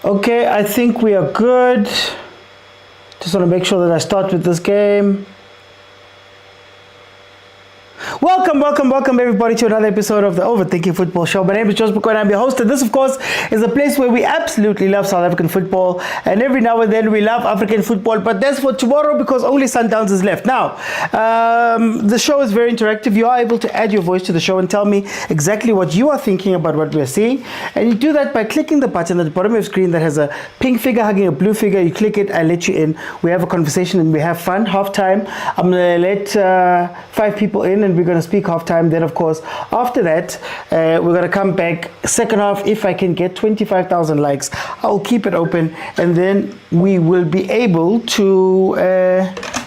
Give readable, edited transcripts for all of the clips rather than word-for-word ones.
Okay, I think we are good. Just want to make sure that I start with this game. Welcome everybody to another episode of the Overthinking Football Show. My name is Joseph Mokwena. I'm your host, and this of course is a place where we absolutely love South African football, and every now and then we love African football, but that's for tomorrow because only Sundowns is left. Now, the show is very interactive. You are able to add your voice to the show and tell me exactly what you are thinking about what we're seeing, and you do that by clicking the button at the bottom of your screen that has a pink figure hugging a blue figure. You click it, I let you in. We have a conversation and we have fun. Half time, I'm going to let 5 people in and we're going to speak half time. Then of course after that we're going to come back second half. If I can get 25,000 likes, I'll keep it open, and then we will be able to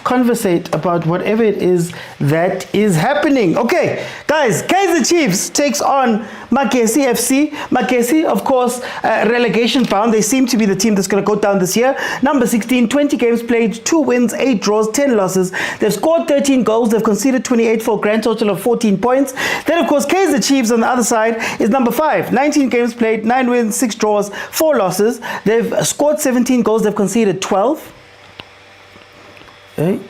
conversate about whatever it is that is happening. Okay guys, Kaizer Chiefs takes on Magesi FC. Magesi, of course, relegation bound. They seem to be the team that's going to go down this year. Number 16, 20 games played, 2 wins, 8 draws, 10 losses. They've scored 13 goals. They've conceded 28 for a grand total of 14 points. Then, of course, Kaizer Chiefs on the other side is number 5. 19 games played, 9 wins, 6 draws, 4 losses. They've scored 17 goals. They've conceded 12. Okay.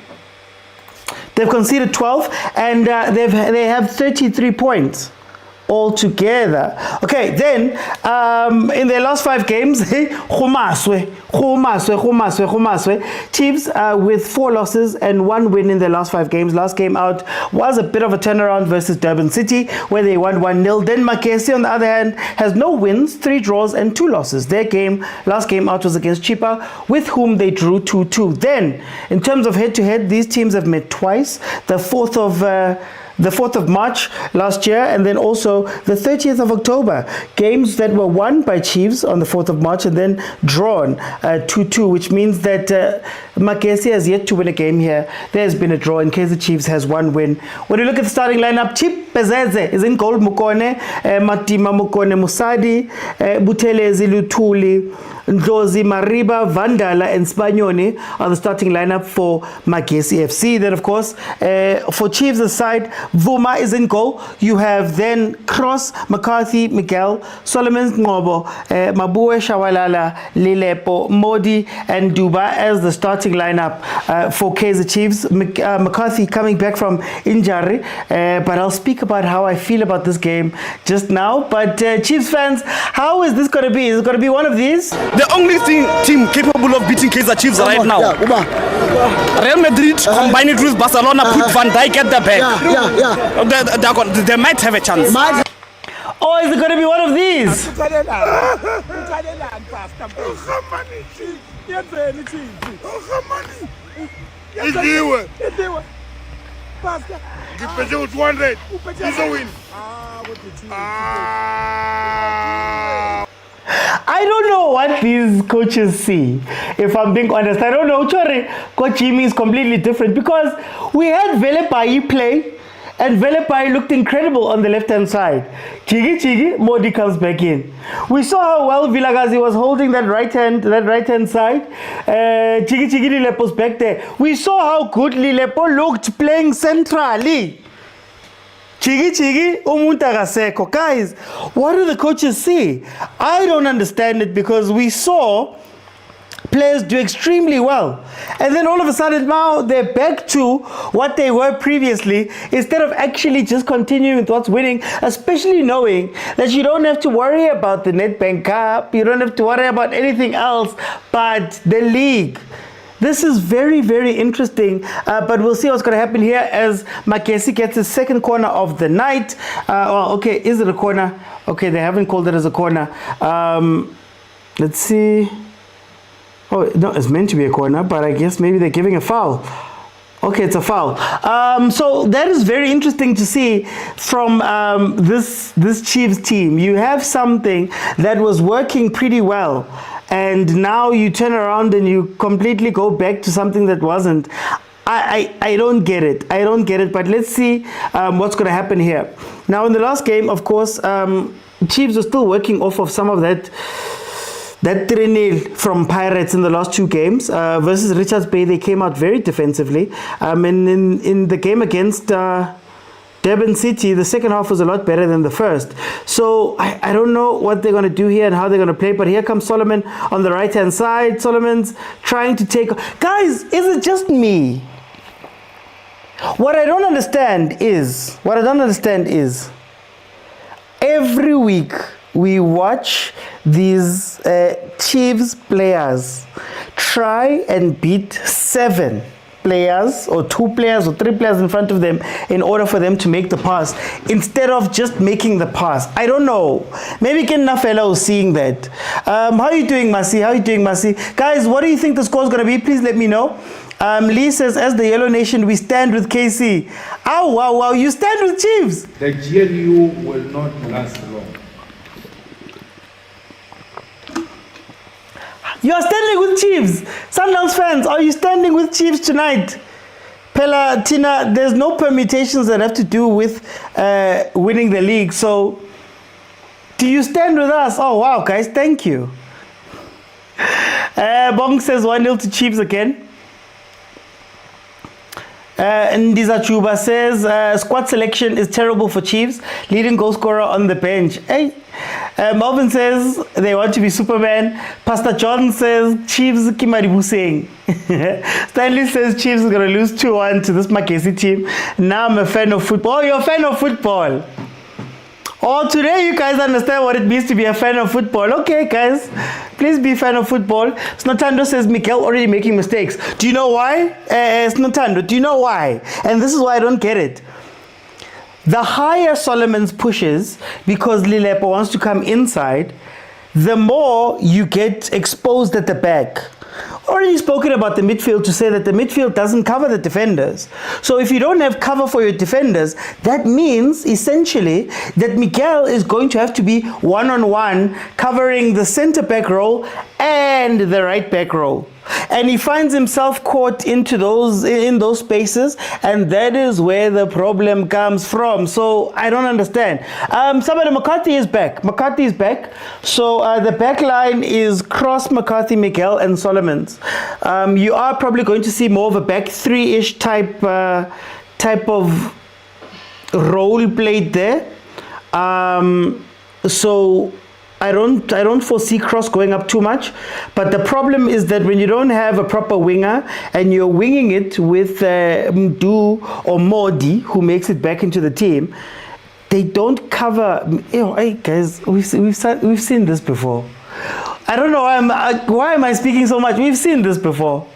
They've conceded 12, and they have 33 points altogether. Okay, then in their last 5 games, Chiefs with 4 losses and 1 win in their last 5 games. Last game out was a bit of a turnaround versus Durban City, where they won 1-0. Then Magesi, on the other hand, has no wins, 3 draws and 2 losses. Their last game out was against Chipa, with whom they drew 2-2. Then, in terms of head-to-head, these teams have met twice. The 4th of March last year, and then also the 30th of October. Games that were won by Chiefs on the 4th of March and then drawn 2-2, which means that Magesi has yet to win a game here. There's been a draw, and Kaizer Chiefs has 1 win. When you look at the starting lineup, Chip Bezeze is in goal, Mokone, Matima Mokone Musadi, Butelezi Lutuli, Ndlozi Mariba, Vandala, and Spanioni are the starting lineup for Magesi FC. Then, of course, for Chiefs' side, Vuma is in goal. You have then Cross, McCarthy, Miguel, Solomon Ngobo, Mabue Shawalala, Lilepo, Modi, and Duba as the starting lineup for Kaizer Chiefs. McCarthy coming back from injury, but I'll speak about how I feel about this game just now. But Chiefs fans, how is this going to be? Is it going to be one of these? The only team capable of beating Kaizer Chiefs right now. Real Madrid combine it with Barcelona, put Van Dijk at the back. They might have a chance. Or is it going to be one of these? I don't know what these coaches see, if I'm being honest. I don't know. Coach Jimmy is completely different, because we had Velepai play, and Velepai looked incredible on the left-hand side. Chigi, Modi comes back in. We saw how well Vilakazi was holding that right-hand side. Chigi Lilepo's back there. We saw how good Lilepo looked playing centrally. Chigi, Umuntagaseko. Guys, what do the coaches see? I don't understand it, because we saw players do extremely well, and then all of a sudden now they're back to what they were previously, instead of actually just continuing with what's winning, especially knowing that you don't have to worry about the Nedbank Cup, you don't have to worry about anything else but the league. This is very, very interesting, but we'll see what's going to happen here as Magesi gets his second corner of the night. Okay, is it a corner? Okay, they haven't called it as a corner. Let's see. Oh, no, it's meant to be a corner, but I guess maybe they're giving a foul. Okay, it's a foul. So that is very interesting to see from this Chiefs team. You have something that was working pretty well, and now you turn around and you completely go back to something that wasn't. I don't get it. But let's see what's going to happen here. Now, in the last game, of course, Chiefs are still working off of some of that 3-0 from Pirates in the last 2 games. Versus Richards Bay, they came out very defensively. And in the game against Durban City, the second half was a lot better than the first. So I don't know what they're going to do here and how they're going to play. But here comes Solomon on the right-hand side. Solomon's trying to take... Guys, is it just me? What I don't understand is... Every week we watch these Chiefs players try and beat 7 players or 2 players or 3 players in front of them in order for them to make the pass instead of just making the pass. I don't know. Maybe Ken Nafela is seeing that. How are you doing, Masi? Guys, what do you think the score is going to be? Please let me know. Lee says, as the Yellow Nation, we stand with KC. Oh, wow, you stand with Chiefs. The GLU will not last long. You are standing with Chiefs. Sundowns fans, are you standing with Chiefs tonight? Pella, Tina, there's no permutations that have to do with winning the league. So, do you stand with us? Oh, wow, guys, thank you. Bong says 1-0 to Chiefs again. Ndiza Chuba says squad selection is terrible for Chiefs. Leading goal scorer on the bench. Hey. Melvin says they want to be Superman. Pastor John says Chiefs Kimaribu saying. Stanley says Chiefs is going to lose 2-1 to this Magesi team. Now I'm a fan of football. Oh, you're a fan of football. Oh, today you guys understand what it means to be a fan of football. Okay, guys, please be a fan of football. Snotando says Mikel already making mistakes. Do you know why? Snotando, do you know why? And this is why I don't get it. The higher Solomon's pushes, because Lilepo wants to come inside, the more you get exposed at the back. Already spoken about the midfield to say that the midfield doesn't cover the defenders. So if you don't have cover for your defenders, that means essentially that Miguel is going to have to be one-on-one covering the center back role and the right back role. And he finds himself caught into in those spaces, and that is where the problem comes from. So I don't understand. Somebody, McCarthy is back. So the back line is Cross, McCarthy, Miguel, and Solomons. You are probably going to see more of a back three-ish type of role played there. So I don't foresee Cross going up too much, but the problem is that when you don't have a proper winger and you're winging it with Mdu or Modi, who makes it back into the team, they don't cover. Hey guys, we've seen this before. I don't know why am I speaking so much. We've seen this before.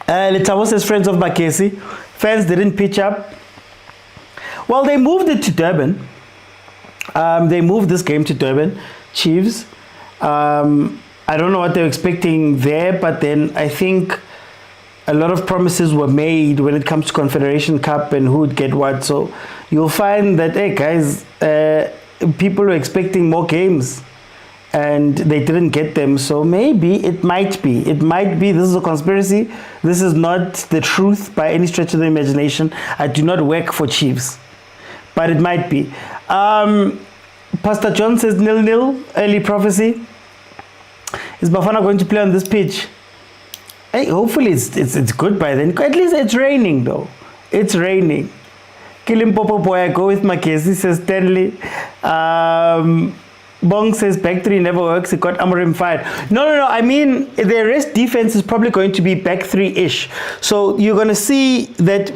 Letamo says friends of Magesi. Fans didn't pitch up. Well, they moved it to Durban. They moved this game to Durban, Chiefs. I don't know what they're expecting there, but then I think a lot of promises were made when it comes to Confederation Cup and who would get what. So you'll find that, hey guys, people were expecting more games and they didn't get them. So maybe it might be. This is a conspiracy. This is not the truth by any stretch of the imagination. I do not work for Chiefs. But it might be. Pastor John says 0-0, early prophecy. Is Bafana going to play on this pitch? Hey, hopefully it's good by then. At least it's raining though. It's raining. Kilimpopo boy, I go with Magesi, says Stanley. Bong says back three never works. It got Amorim fired. No. I mean, the rest defense is probably going to be back three-ish. So you're going to see that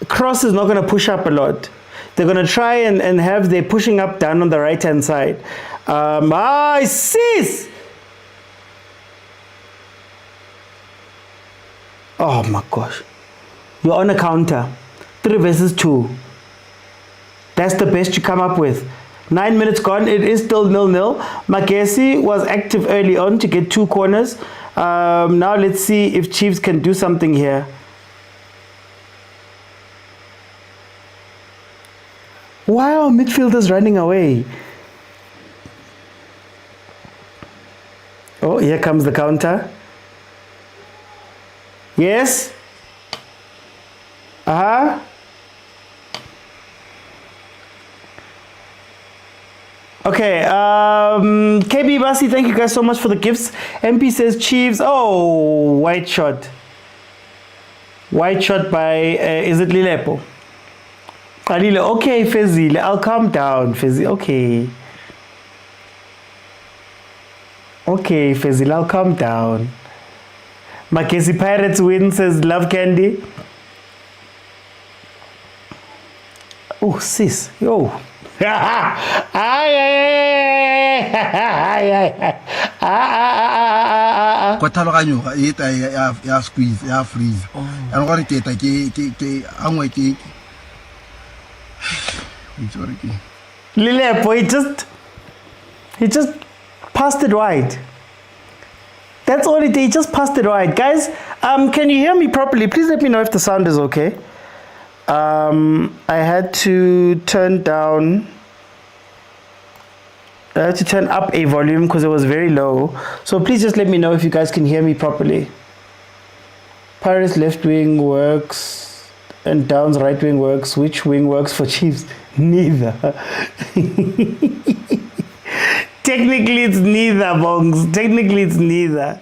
Cross is not going to push up a lot. They're going to try and have their pushing up down on the right-hand side. Sis! Oh my gosh. You're on a counter. 3 versus 2. That's the best you come up with. 9 minutes gone. It is still 0-0. Magesi was active early on to get 2 corners. Now let's see if Chiefs can do something here. Why are midfielders running away? Oh, here comes the counter. Yes. Okay, KB Basi, thank you guys so much for the gifts. MP says Chiefs. Oh, white shot. White shot by, is it Lilepo? Alile, okay, Fezile, I'll calm down, Fezile, okay. Okay, Fezile, I'll calm down. Magesi Pirates win, says Love Candy. Oh, sis, yo. Kwa tlhaloganyo e eta ya squeeze ya freeze ya gore ke eta ke angwe ke Lilepo, he just passed it wide. That's all it did. He just passed it wide. Guys, can you hear me properly? Please let me know if the sound is okay. I had to turn up a volume because it was very low. So please just let me know if you guys can hear me properly. Pirates left wing works and Downs right wing works. Which wing works for Chiefs? Neither. Technically it's neither, Bongs. Technically it's neither.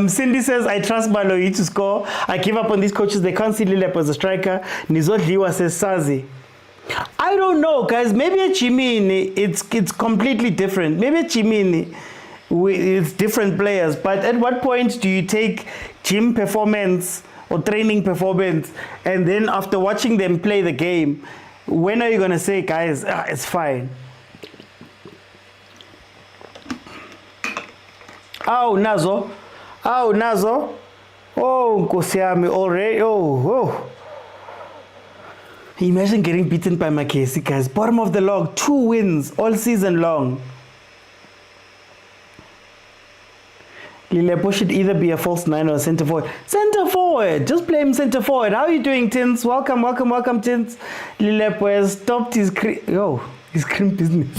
Cindy says, I trust Baloyi to score. I give up on these coaches. They can't see Lilepo as a striker. Nizodliwa says, Sazi. I don't know, guys. Maybe at Chimini, it's completely different. Maybe at Chimini, it's different players. But at what point do you take gym performance or training performance, and then after watching them play the game, when are you going to say, guys, it's fine? Oh, Nazo. Oh, Nazo. Oh, Nkosiami already. Oh. Imagine getting beaten by Magesi, guys. Bottom of the log, 2 wins all season long. Lilepo should either be a false 9 or a centre forward. Centre forward! Just play him centre forward. How are you doing, Tins? Welcome, Tins. Lilepo has stopped his cream business.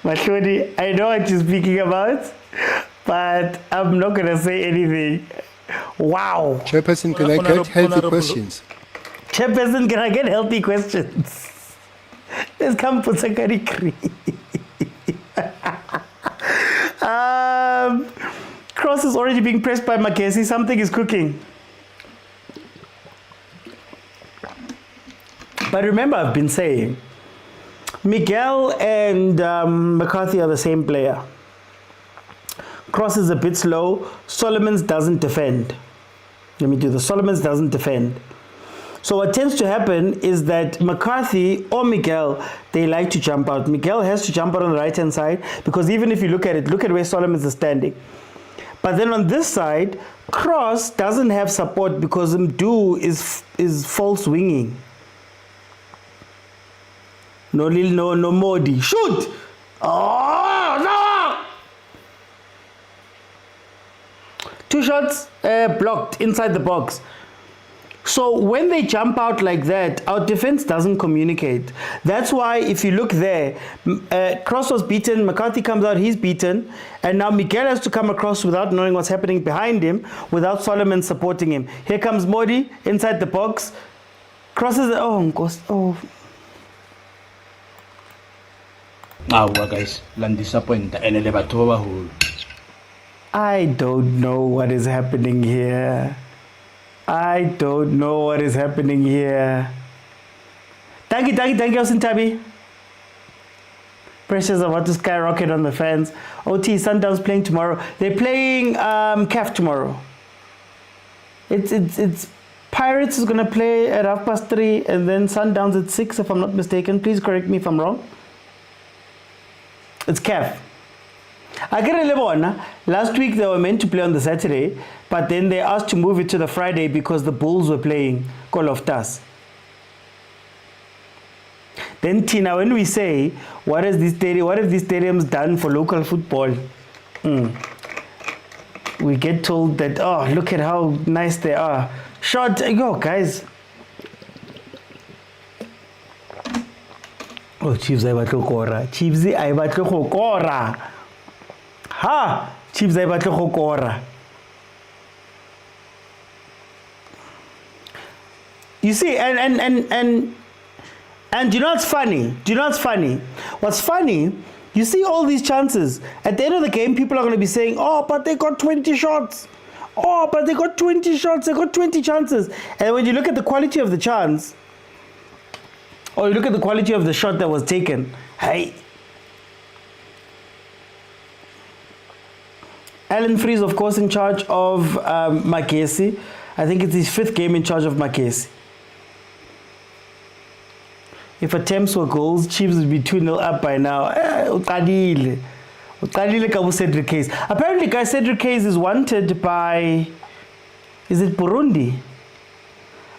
Mashodi, I know what you're speaking about, but I'm not going to say anything. Wow. Chairperson, can I get healthy questions? Chairperson, can I get healthy questions? Let's come for Sakari Cree. Cross is already being pressed by Magesi. Something is cooking. But remember, I've been saying, Miguel and McCarthy are the same player. Cross is a bit slow. Solomons doesn't defend. Let me do this. Solomons doesn't defend. So what tends to happen is that McCarthy or Miguel, they like to jump out. Miguel has to jump out on the right-hand side because even if you look at it, look at where Solomons is standing. But then on this side, Cross doesn't have support because Mdu is false winging. No Modi. Shoot! Oh, no! 2 shots blocked inside the box. So when they jump out like that, our defense doesn't communicate. That's why if you look there, Cross was beaten, McCarthy comes out, he's beaten, and now Miguel has to come across without knowing what's happening behind him, without Solomon supporting him. Here comes Modi inside the box. Crosses, guys, land disappoint and I don't know what is happening here. Thank you, Sintabi. Pressures are about to skyrocket on the fans. OT, Sundowns playing tomorrow. They're playing CAF tomorrow. It's Pirates is gonna play at 3:30 and then Sundowns at 6 if I'm not mistaken. Please correct me if I'm wrong. It's CAF. Last week they were meant to play on the Saturday, but then they asked to move it to the Friday because the Bulls were playing Call of Tas. Then Tina, when we say, what have these stadiums done for local football? We get told that, oh, look at how nice they are. Shot, go guys. Oh, Chiefs, I batlo kora. Chiefs, I batlo kora. Ha! Chiefs, I batlo kora. You see, and you know what's funny? What's funny You see all these chances. At the end of the game, people are going to be saying, oh, but they got 20 shots. Oh, but they got 20 shots. They got 20 chances. And when you look at the quality of the chance, or you look at the quality of the shot that was taken, hey. Alan Freeze, of course, in charge of Magesi. I think it's his 5th game in charge of Magesi. If attempts were goals, Chiefs would be 2-0 up by now. Apparently, guys, Cedric Case is wanted by, is it Burundi?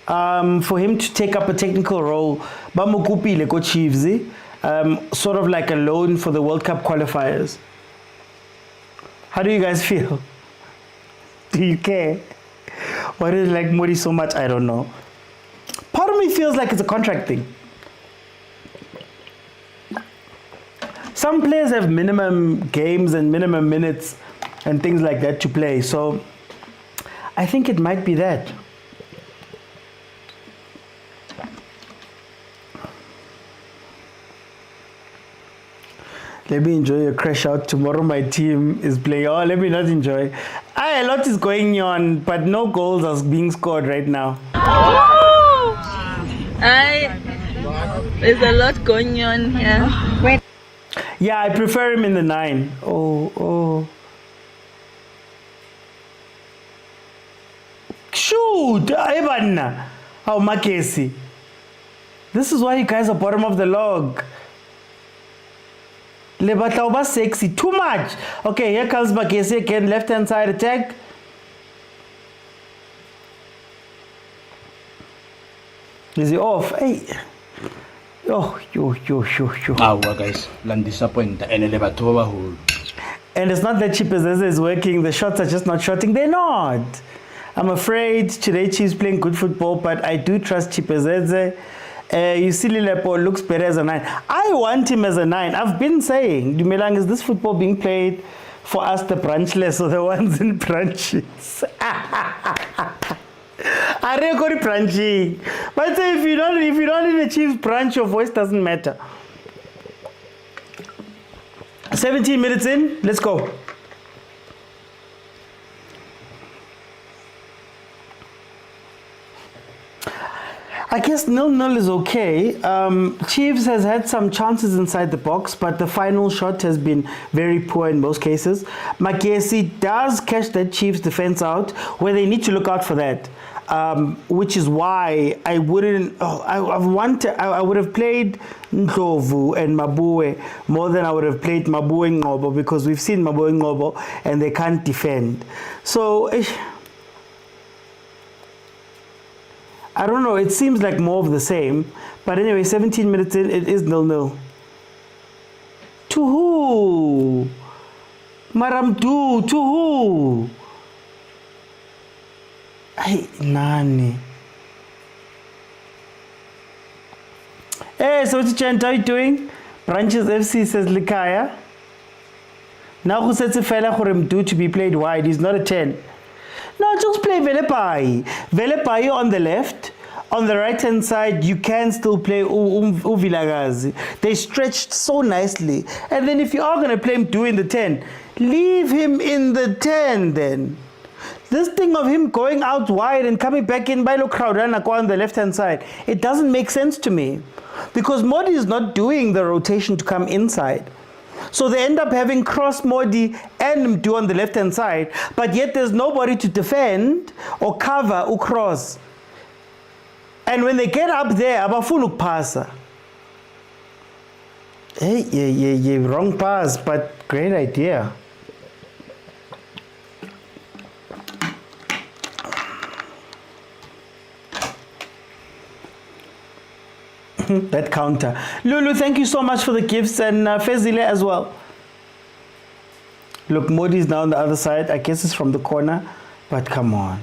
For him to take up a technical role. Bamukupile ko Chiefs, sort of like a loan for the World Cup qualifiers. How do you guys feel? Do you care? Why do you like Modi so much? I don't know. Part of me feels like it's a contract thing. Some players have minimum games and minimum minutes and things like that to play. So I think it might be that. Let me enjoy a crash out. Tomorrow my team is playing. Oh, let me not enjoy. A lot is going on, but no goals are being scored right now. There's a lot going on here. Yeah, I prefer him in the 9. Oh. Shoot! Ivan! Oh, Magesi. This is why you guys are bottom of the log. Lebatauba sexy. Too much. Okay, here comes Magesi again. Left hand side attack. Is he off? Hey. Oh, yo. Guys, land disappoint and it's not that Chipazeze is working, the shots are just not shotting. They're not. I'm afraid today Chiefs playing good football, but I do trust Chipazeze. You see Lilepo looks better as a 9. I want him as a 9. I've been saying, Dumelang, is this football being played for us the branchless or the ones in branches? I record branching. But say if you don't in the Chiefs branch, your voice doesn't matter. 17 minutes in, let's go. I guess 0-0 is okay. Chiefs has had some chances inside the box, but the final shot has been very poor in most cases. Magesi does catch that Chiefs defense out, where they need to look out for that. Which is why I wouldn't. I would have played Ndlovu and Mabue more than I would have played Mabue Ngobo, because we've seen Mabue Ngobo and they can't defend. So I don't know. It seems like more of the same. But anyway, 17 minutes in, it is 0-0. To who? Maramdu, to who? Hey, Nani. Hey, so what's Chant, how you doing? Branches FC says Likaya. Now who says a fella for him to be played wide? He's not a 10. No, just play Velepai. Velepai on the left. On the right hand side, you can still play vilakazi. They stretched so nicely. And then if you are going to play him in the 10, leave him in the 10 then. This thing of him going out wide and coming back in by Crowdana on the left hand side, it doesn't make sense to me. Because Modi is not doing the rotation to come inside. So they end up having cross Modi and Mdu on the left hand side, but yet there's nobody to defend or cover or cross. And when they get up there, abafunu pasa. Hey, yeah, wrong pass, but great idea. That counter. Lulu, thank you so much for the gifts, and Fezile as well. Look, Modi's now on the other side. I guess it's from the corner, but come on.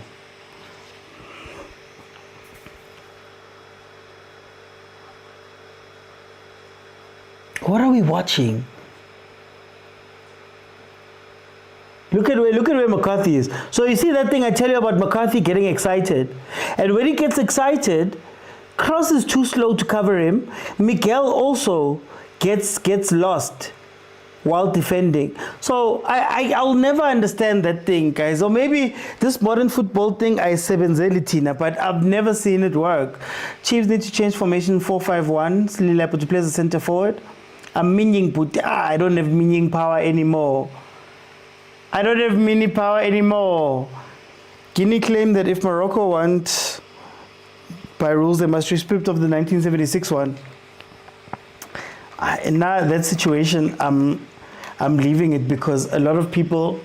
What are we watching? Look at where McCarthy is. So you see that thing I tell you about McCarthy getting excited, and when he gets excited, Cross is too slow to cover him. Miguel also gets lost. while defending. So I'll never understand that thing, guys. Or maybe this modern football thing, I sebenzeli thina, but I've never seen it work. Chiefs need to change formation 4-5-1. Slilapo to play as a centre forward. I'm meaning, but I don't have meaning power anymore. I don't have mini power anymore. Guinea claimed that if Morocco want by rules, they must respect of the 1976 one. And now that situation, I'm leaving it because a lot of people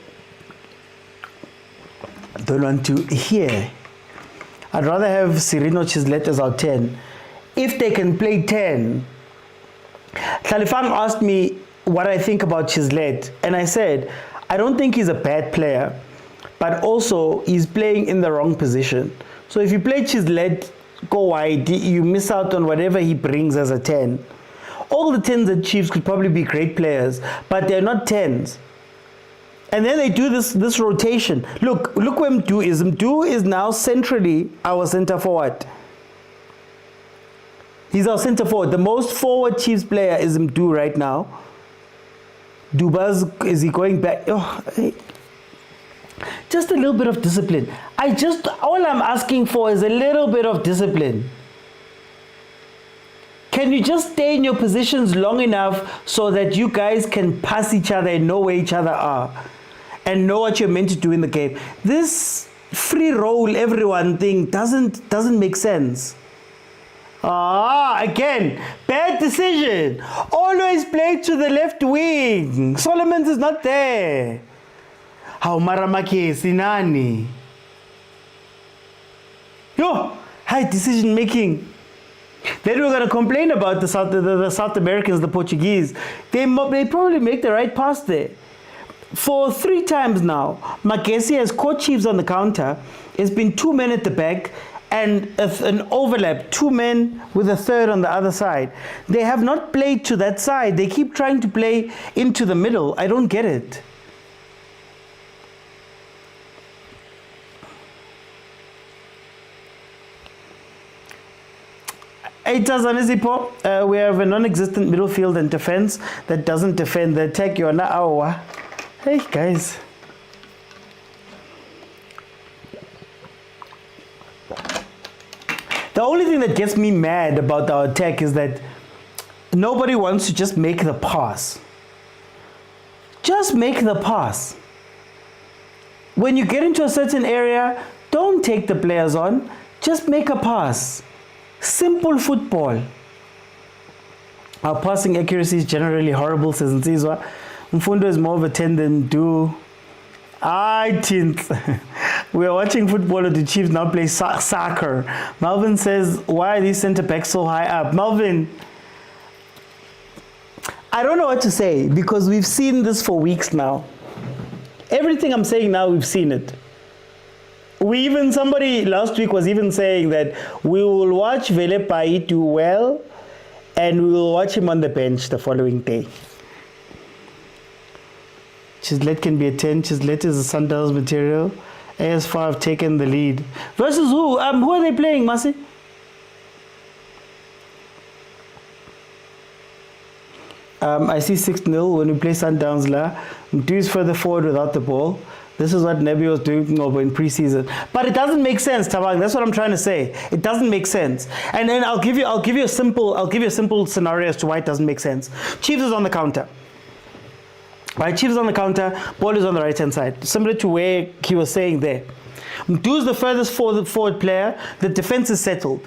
don't want to hear. I'd rather have Sirino Chislet as our 10. If they can play 10, Khalifang asked me what I think about Chislet, and I said, I don't think he's a bad player, but also he's playing in the wrong position. So if you play Chislet, go wide, you miss out on whatever he brings as a 10. All the 10s at Chiefs could probably be great players, but they're not 10s. And then they do this rotation. Look where Mdu is. Mdu is now centrally our centre forward. He's our centre forward. The most forward Chiefs player is Mdu right now. Dubaz, is he going back? Oh, just a little bit of discipline. All I'm asking for is a little bit of discipline. Can you just stay in your positions long enough so that you guys can pass each other and know where each other are and know what you're meant to do in the game? This free roll everyone thing doesn't make sense. Again, bad decision. Always play to the left wing. Solomon is not there. How Magesi nani? Yo, high decision making. Then we're going to complain about the South Americans, the Portuguese. They probably make the right pass there. For 3 times now, Magesi has caught Chiefs on the counter. It's been 2 men at the back and an overlap, 2 men with a third on the other side. They have not played to that side. They keep trying to play into the middle. I don't get it. We have a non-existent middle field and defense that doesn't defend the attack. You are not our. Hey guys. The only thing that gets me mad about our attack is that nobody wants to just make the pass. Just make the pass. When you get into a certain area, don't take the players on. Just make a pass. Simple football. Our passing accuracy is generally horrible, says Nsizwa. Mfundo is more of a 10 than do. We are watching football. The Chiefs now play soccer. Melvin says, why are these centre backs so high up? Melvin, I don't know what to say because we've seen this for weeks now. Everything I'm saying now, we've seen it. Somebody last week was even saying that we will watch Velepai do well and we will watch him on the bench the following day. Chislet can be a 10. Chislet is a Sundowns material. AS4 have taken the lead. Versus who? Who are they playing, Masi? I see 6-0 when we play Sundowns. Mdu is further forward without the ball. This is what Nebi was doing over in preseason. But it doesn't make sense, Tabang. That's what I'm trying to say. It doesn't make sense. And then I'll give you a simple scenario as to why it doesn't make sense. Chiefs is on the counter. Right, Chiefs is on the counter, ball is on the right hand side. Similar to where he was saying there. Mdu's the furthest forward player, the defense is settled.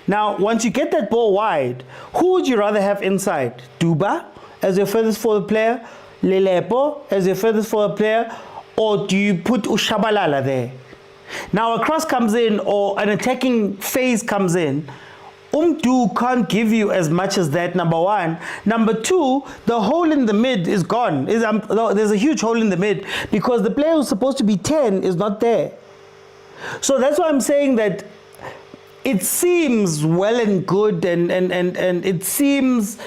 Now, once you get that ball wide, who would you rather have inside? Duba as your furthest forward player, Lelepo as your furthest forward player, or do you put Ushabalala there? Now a cross comes in or an attacking phase comes in. Mdu can't give you as much as that, number one. Number two, the hole in the mid is gone. There's a huge hole in the mid because the player who's supposed to be 10 is not there. So that's why I'm saying that it seems well and good and it seems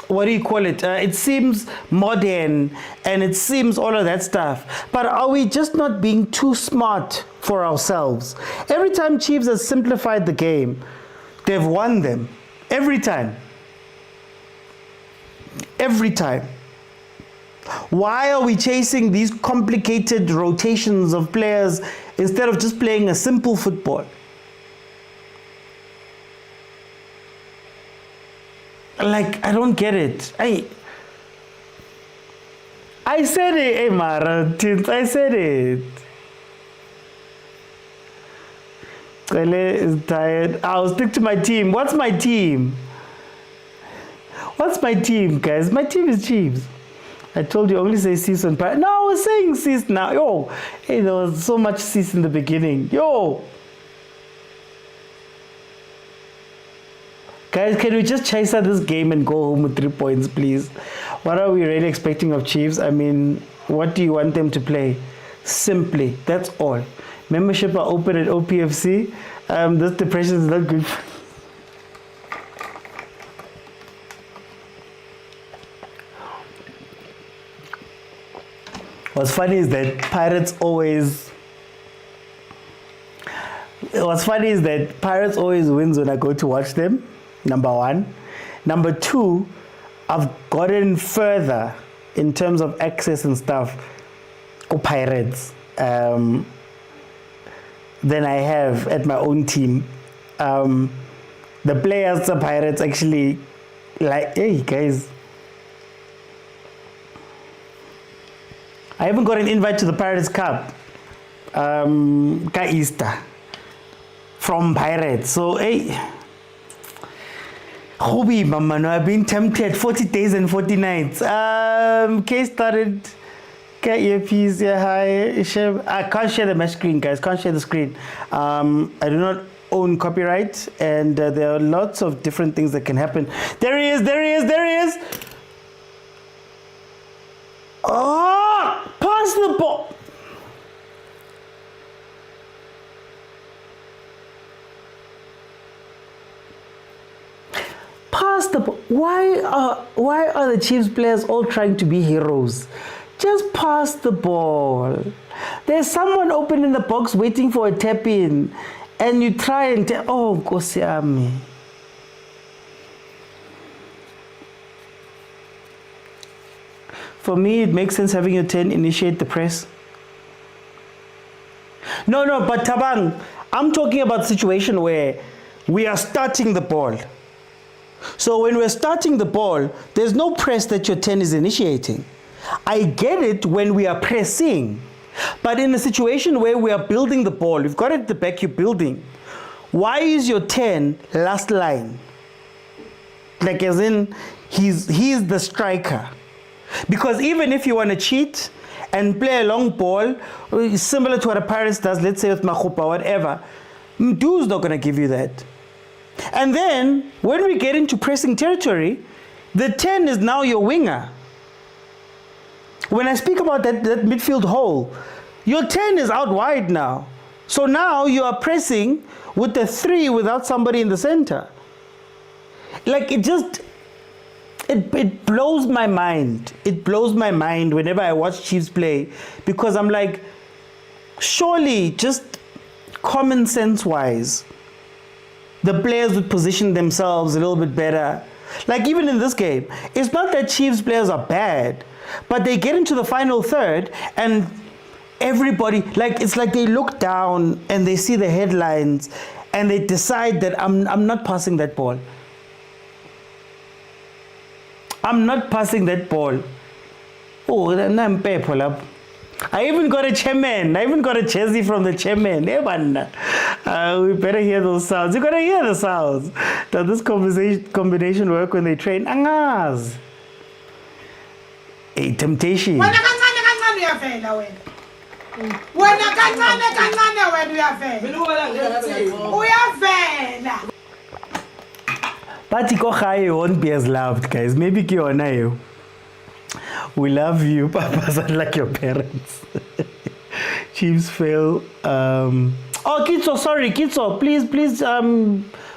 what do you call it? It seems modern and it seems all of that stuff. But are we just not being too smart for ourselves? Every time Chiefs has simplified the game, they've won them. Every time. Every time. Why are we chasing these complicated rotations of players instead of just playing a simple football? Like, I don't get it. I said it, hey Mara, I said it. Kele is tired. I'll stick to my team. What's my team? What's my team, guys? My team is Chiefs. I told you only say sis and Pirate. No, I was saying sis now. Yo, hey, there was so much sis in the beginning. Yo. Guys, can we just chase out this game and go home with 3 points, please? What are we really expecting of Chiefs? I mean, what do you want them to play? Simply, that's all. Membership are open at OPFC. This depression is not good. What's funny is that Pirates always wins when I go to watch them. Number one. Number two, I've gotten further in terms of access and stuff to Pirates than I have at my own team. The players of Pirates actually like, hey guys, I haven't got an invite to the Pirates Cup Easter from Pirates. So hey, hobby mama, no, I've been tempted 40 days and 40 nights. Case started. Get earpiece, yeah, hi. I can't share the screen, guys. Can't share the screen. I do not own copyright, and there are lots of different things that can happen. There he is. Oh, pass the ball. Pass the ball. Why are the Chiefs players all trying to be heroes? Just pass the ball. There's someone open in the box waiting for a tap in, and you try and oh, Kosiami. For me, it makes sense having your 10 initiate the press. No, but Tabang, I'm talking about a situation where we are starting the ball. So when we're starting the ball, there's no press that your 10 is initiating. I get it when we are pressing, but in a situation where we are building the ball, you've got it at the back, you're building. Why is your 10 last line? Like as in, he's the striker. Because even if you want to cheat and play a long ball, similar to what a Pirates does, let's say with Machupa or whatever, Mdu's not going to give you that. And then, when we get into pressing territory, the 10 is now your winger. When I speak about that midfield hole, your 10 is out wide now. So now you are pressing with the 3 without somebody in the center. Like it blows my mind. It blows my mind whenever I watch Chiefs play, because I'm like, surely just common sense wise, the players would position themselves a little bit better. Like even in this game, it's not that Chiefs players are bad, but they get into the final third and everybody, like it's like they look down and they see the headlines and they decide that I'm not passing that ball. I'm not passing that ball. Oh, I even got a chairman. I even got a jersey from the chairman. We better hear those sounds. You gotta hear the sounds. Does this combination work when they train? Angaz. A temptation. But Khanye won't be as loved, guys. Maybe Kionayo. We love you, papas, unlike your parents. Chiefs fail. Oh, Kitso, sorry, Kitso, please,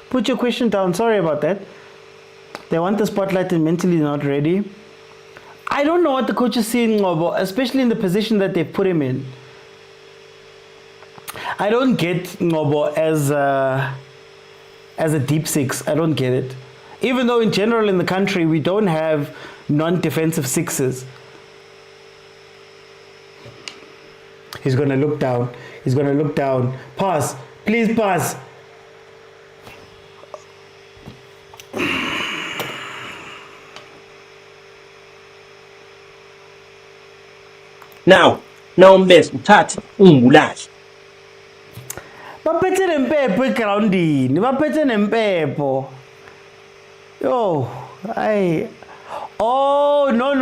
put your question down. Sorry about that. They want the spotlight and mentally not ready. I don't know what the coach is seeing, especially in the position that they put him in. I don't get Ngobo as a deep six. I don't get it. Even though in general in the country we don't have non-defensive sixes. He's going to look down. He's going to look down. Pass. Please pass. Now mbes uthathe ungulahle. Baphethe nempepho egroundini. Baphethe nempepho. Yo, oh, no.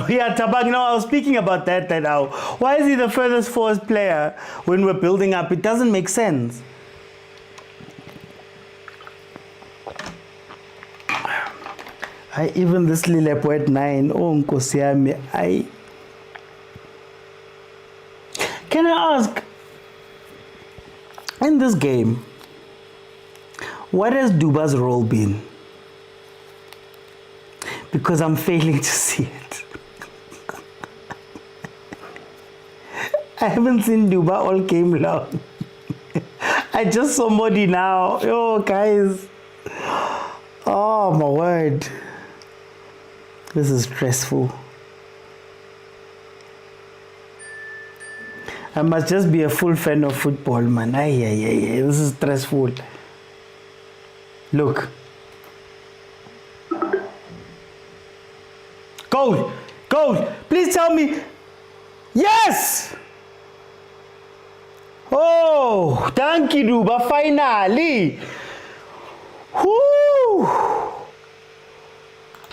Yeah, Tabang, no, I was speaking about that now. Why is he the furthest forward player when we're building up? It doesn't make sense. Even this Lilepo at 9, oh, Nkosiami, Can I ask, in this game, what has Duba's role been? Because I'm failing to see it. I haven't seen Duba all game long. I just saw Modi now. Yo, guys. Oh, my word. This is stressful. I must just be a full fan of football, man. This is stressful. Look. Goal! Please tell me. Yes! Oh, thank you, Duba. Finally. Woo!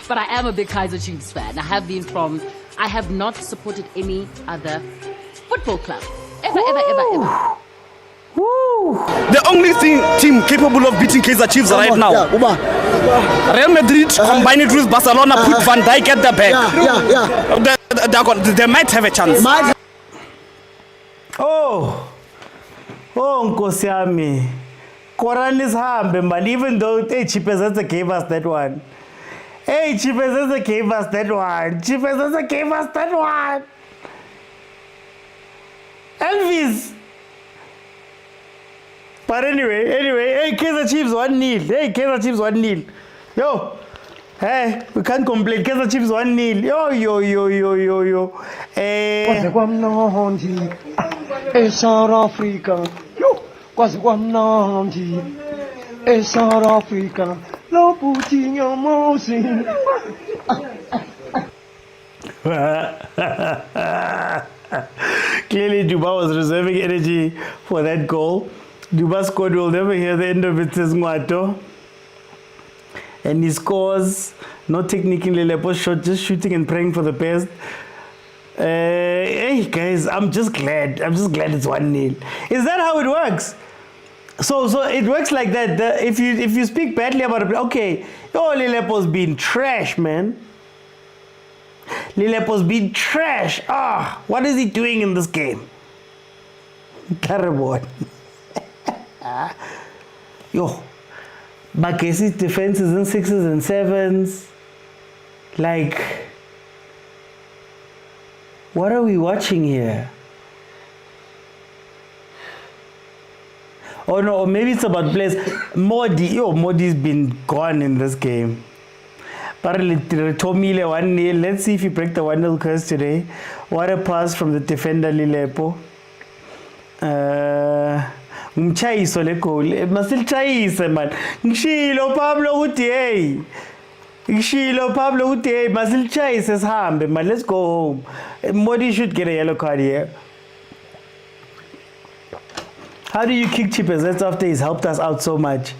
But I am a big Kaizer Chiefs fan. I have not supported any other football club. Ever. Woo! The only team capable of beating Kaizer Chiefs right now. Real Madrid combine it with Barcelona, put Van Dijk at the back. They might have a chance. Oh, Nkosiami. Koran is hambe, man. Even though Chipezasa gave us that one. Chipezasa gave us that one. Elvis. But anyway, Kaizer Chiefs 1-0. Kaizer Chiefs 1-0. Yo, we can't complain. Kaizer Chiefs 1-0. Yo. South Africa. Yo, South Africa. No putting your mouse in. Clearly, Duba was reserving energy for that goal. Duba scored, we'll never hear the end of it, says Ngwato. And he scores, not technically Lepo shot, just shooting and praying for the best. Hey guys, I'm just glad it's 1-0. Is that how it works? So it works like that. If you speak badly about a player, okay, Lilepo's been trash, man. Lilepo's been trash. What is he doing in this game? Terrible. Yo, Magesi's defense is in 6s and 7s. Like, what are we watching here? Oh no, maybe it's about players. Modi's been gone in this game. Tomile 1-0. Let's see if you break the 1-0 curse today. What a pass from the defender Lilepo. Ngumchayiso le goal. Masilchayise man. Ngishilo Pablo uthi masilchayise sihambe man. Let's go home. Modi should get a yellow card here. How do you kick Chippers? That's after he's helped us out so much.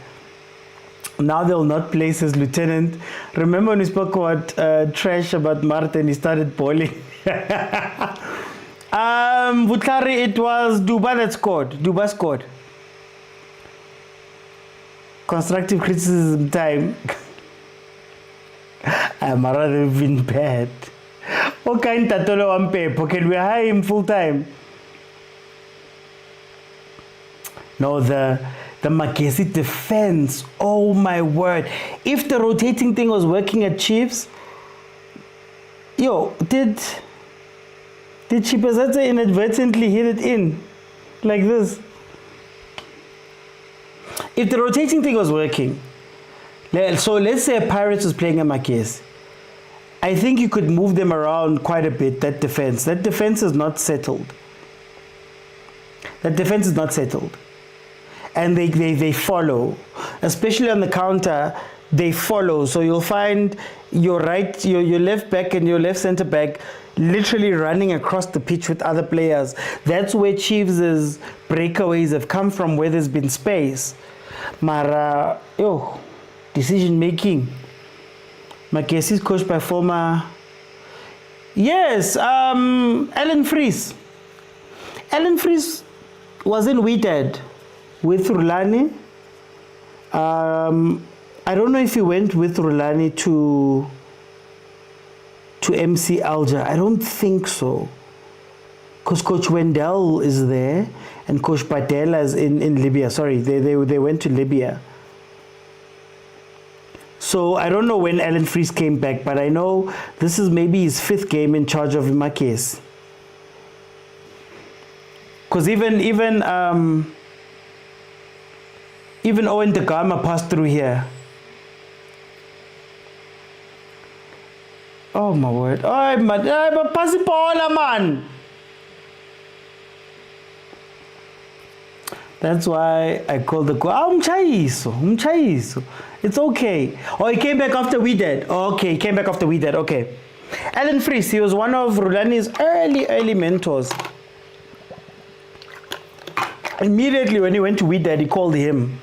Now they'll not place his lieutenant. Remember when we spoke about trash about Martin, he started bowling. Vutlari, it was Duba that scored. Duba scored. Constructive criticism time. Mara, they've been bad. Okay, Tatolo Ampepo, can we hire him full time? No, the Magesi defense. Oh my word! If the rotating thing was working at Chiefs, did Chipazata inadvertently hit it in like this? If the rotating thing was working, so let's say a Pirates was playing a Magesi, I think you could move them around quite a bit. That defense is not settled. The defense is not settled. And they follow. Especially on the counter, they follow. So you'll find your left back and your left centre back literally running across the pitch with other players. That's where Chiefs' breakaways have come from, where there's been space. Mara, decision making. Magesi is coached by former... Yes, Alan Fries. Alan Fries was in Wydad with Rulani. I don't know if he went with Rulani to MC Alger. I don't think so. Because Coach Wendell is there and Coach Patela is in Libya. Sorry, they went to Libya. So I don't know when Alan Fries came back, but I know this is maybe his 5th game in charge of Magesi. Because even Owen De Gama passed through here. Oh my word! Oh man, pass it ball, man. That's why I called the goal. Umchayiso. It's okay. Oh, he came back after we did. Oh, okay, he came back after we did. Okay. Alan Fries, he was one of Rulani's early mentors. Immediately when he went to Wydad, he called him.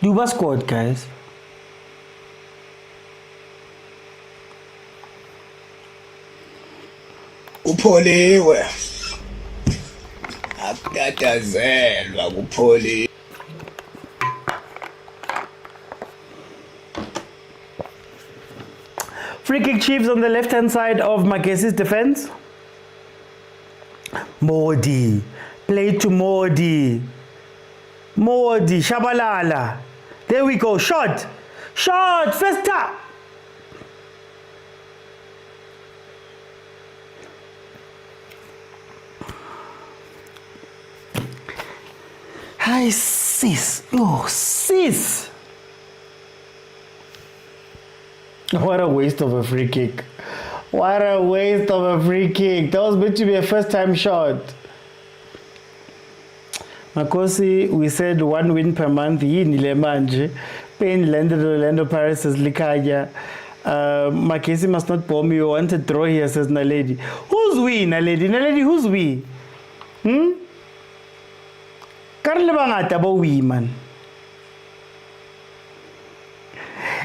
Duba scored, guys. Kupholiwe. Akukatazelwa kupholiwe. Free kick Chiefs on the left-hand side of Magesi's defense. Modi. Play to Modi. Modi. Shabalala. There we go. Shot. Shot. First tap. Hi, sis. Oh, sis. What a waste of a free kick. What a waste of a free kick. That was meant to be a first-time shot. Makosi, we said 1 win per month. Yinile manje. Pain landed Orlando Pirates says Likaya. Magesi must not bomb you. Want to draw here, says Naledi. Who's we, Naledi? Naledi, who's we? Karle bangata ba we, man.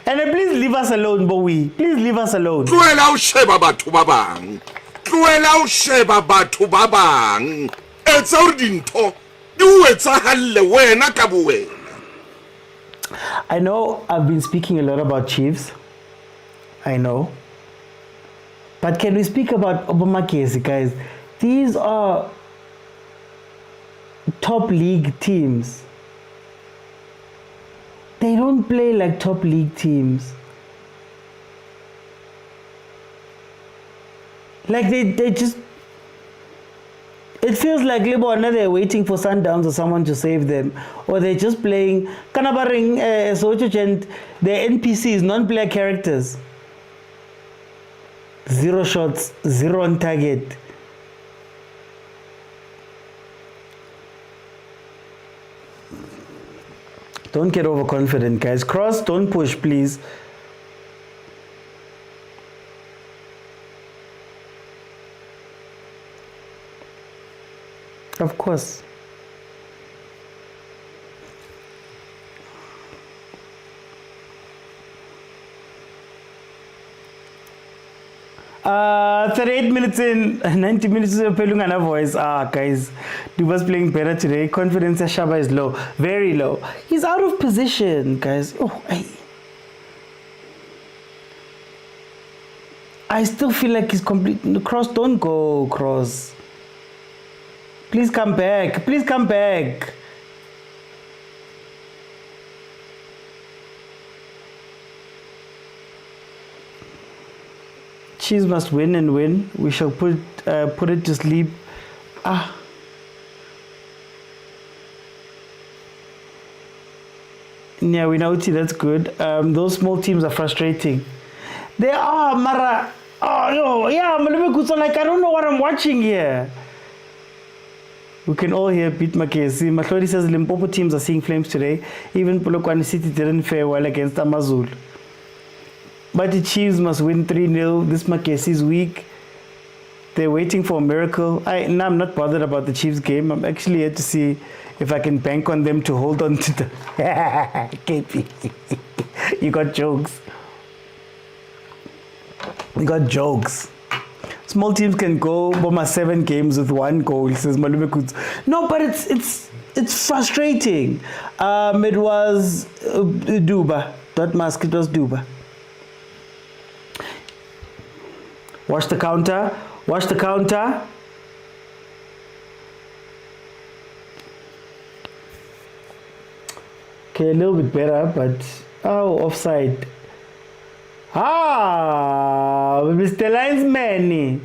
And please leave us alone, Bowie. Please leave us alone. Tloela o sheba batho ba bang. Tloela o sheba batho ba bang. Etsa hore dintho di o etsahale wena ka bowena. I know I've been speaking a lot about Chiefs. I know. But can we speak about Magesi, guys? These are top league teams. They don't play like top league teams. Like they just... It feels like they're waiting for Sundowns or someone to save them. Or they're just playing... Kanabaring, they're NPCs, non-player characters. 0 shots, 0 on target. Don't get overconfident, guys. Cross, don't push, please. Of course. Uh, 38 minutes in, 90 minutes of Pelungana voice. Guys, Duba's playing better today. Confidence at Shaba is low, very low. He's out of position, guys. Oh, I still feel like he's complete. Cross, don't go, Cross. Please come back. Please come back. Chiefs must win and win. We shall put it to sleep. Yeah, we know that's good. Those small teams are frustrating. They are, Mara. Oh, yo, yeah, so like, I don't know what I'm watching here. We can all hear Pete Magesi. Matlodi says Limpopo teams are seeing flames today. Even Polokwane City didn't fare well against Amazulu. But the Chiefs must win 3-0. This Magesi's week. They're waiting for a miracle. I'm not bothered about the Chiefs game. I'm actually here to see if I can bank on them to hold on to the... KP. You got jokes. You got jokes. Small teams can go Boma 7 games with 1 goal, says Malume Kutz. No, but it's frustrating. It was Duba. That mask, it was Duba. Watch the counter. Watch the counter. Okay, a little bit better, but offside. Mr. Linesman.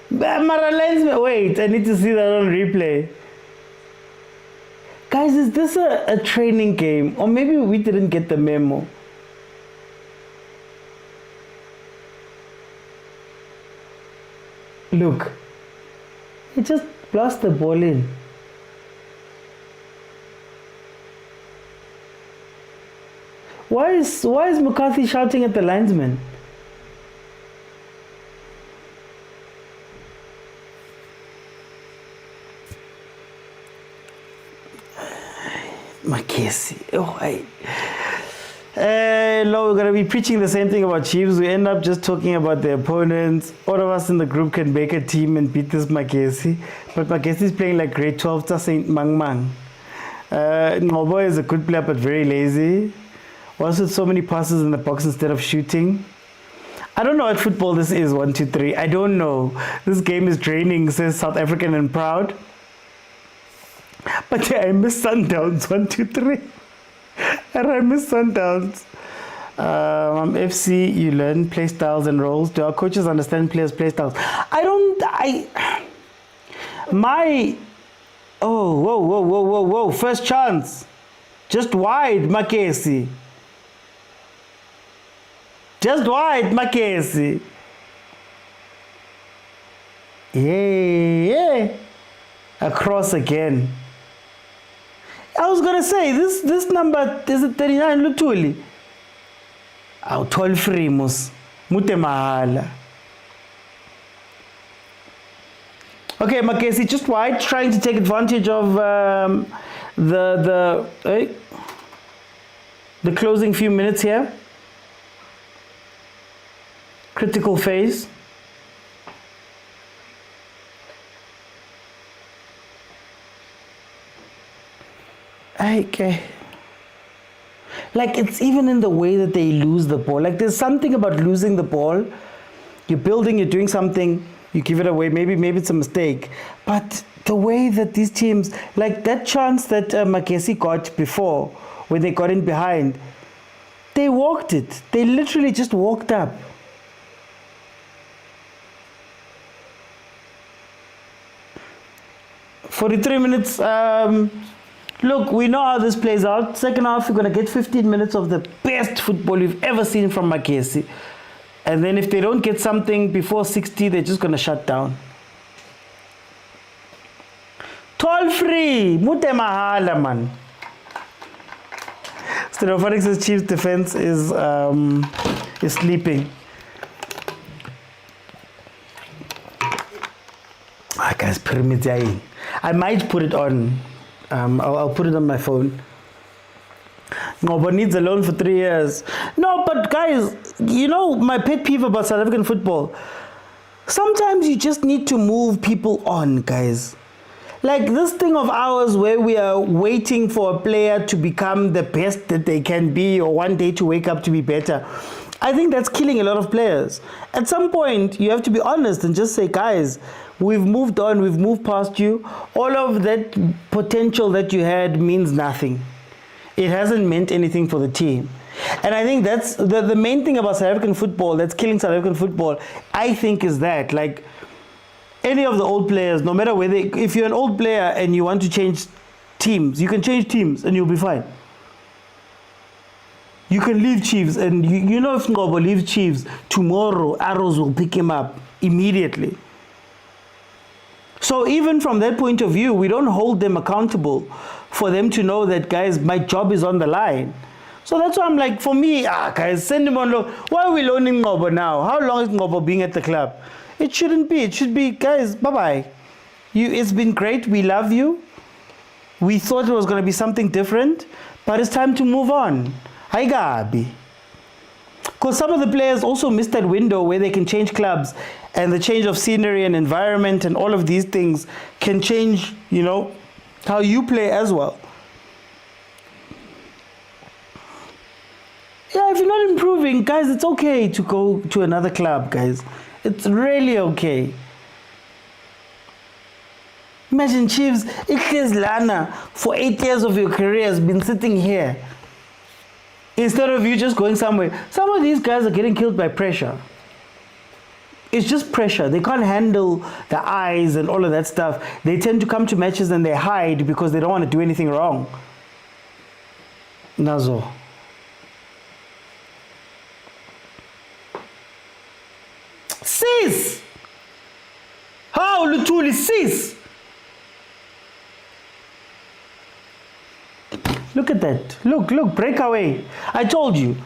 Mara Linesman. Wait, I need to see that on replay. Guys, is this a training game? Or maybe we didn't get the memo. Look. He just blast the ball in. Why is McCarthy shouting at the linesman? Magesi. No, we're going to be preaching the same thing about Chiefs. We end up just talking about the opponents. All of us in the group can make a team and beat this Magesi. But Magesi is playing like grade 12 to Saint Mang Mang. Ngobo is a good player but very lazy. Also with so many passes in the box instead of shooting. I don't know what football this is, 1, 2, 3. I don't know. This game is draining, says South African and proud. But yeah, I miss Sundowns, 1, 2, 3. And I miss Sundowns. I'm FC, you learn play styles and roles. Do our coaches understand players' play styles? Whoa. First chance. Just wide, Magesi. Just wide, Magesi. Yeah. Across again. I was gonna say this number is it 39 Lutuli. I'll 12 free mus. Mute mahala. Okay, Magesi just wide, trying to take advantage of the closing few minutes here. Critical phase. Okay. Like, it's even in the way that they lose the ball. Like, there's something about losing the ball. You're building, you're doing something, you give it away. Maybe it's a mistake. But the way that these teams, like that chance that Magesi got before, when they got in behind, they walked it. They literally just walked up. "43 minutes. Look, we know how this plays out. Second half, you're going to get 15 minutes of the best football you've ever seen from Magesi. And then if they don't get something before 60, they're just going to shut down. 12 free. Mute mahala, man. Stereophonics says Chiefs defense is sleeping. Guys, I might put it on. I'll put it on my phone. No, but needs a loan for 3 years. No, but guys, you know my pet peeve about South African football. Sometimes you just need to move people on, guys. Like this thing of ours where we are waiting for a player to become the best that they can be, or one day to wake up to be better. I think that's killing a lot of players. At some point, you have to be honest and just say, guys, we've moved on, we've moved past you. All of that potential that you had means nothing. It hasn't meant anything for the team. And I think that's the main thing about South African football that's killing South African football, I think, is that, like, any of the old players, no matter whether, if you're an old player and you want to change teams. You can change teams and you'll be fine. You can leave Chiefs, and you know if Ngobo leaves Chiefs, tomorrow Arrows will pick him up immediately. So even from that point of view, we don't hold them accountable for them to know that, guys, my job is on the line. So that's why I'm like, for me, guys, send him on loan. Why are we loaning Ngobo now? How long is Ngobo being at the club? It shouldn't be. It should be, guys, bye-bye. It's been great. We love you. We thought it was going to be something different, but it's time to move on. Hi, Gabi. Because some of the players also missed that window where they can change clubs, and the change of scenery and environment and all of these things can change, you know, how you play as well. Yeah, if you're not improving, guys, it's okay to go to another club, guys. It's really okay. Imagine Chiefs, Ikhles Lana, for 8 years of your career has been sitting here. Instead of you just going somewhere. Some of these guys are getting killed by pressure. It's just pressure. They can't handle the eyes and all of that stuff. They tend to come to matches and they hide because they don't want to do anything wrong. Nazo. Sis! How Lutuli sis? Look at that. Look, breakaway. I told you.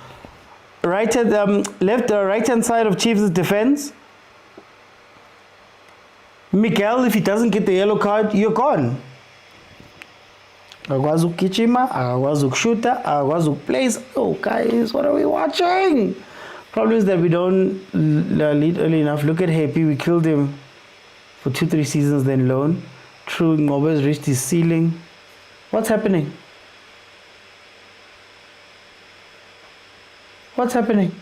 Right at right hand side of Chiefs' defense. Miguel, if he doesn't get the yellow card, you're gone. Akwazi ukugijima, akwazi ukushuta, akwazi ukuplace. Oh, guys, what are we watching? Problem is that we don't lead early enough. Look at Happy. We killed him for 2-3 seasons, then loan. True, Ngobo has reached his ceiling. What's happening? What's happening?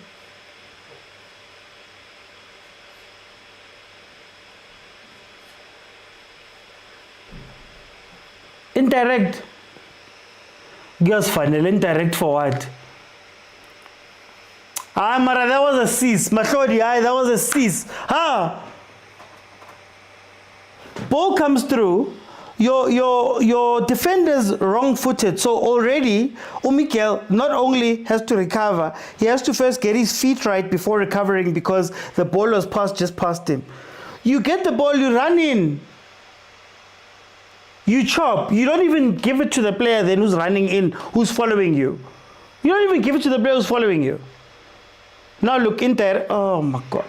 Indirect. Girls final. Indirect for what? Mara, that was a cease. Mahlodi, that was a cease. Ball comes through. Your defender's wrong-footed, so already Mikel not only has to recover, he has to first get his feet right before recovering because the ball was just past him. You get the ball, you run in, you chop. You don't even give it to the player then who's running in, who's following you. You don't even give it to the player who's following you. Now look, Inter. Oh my God.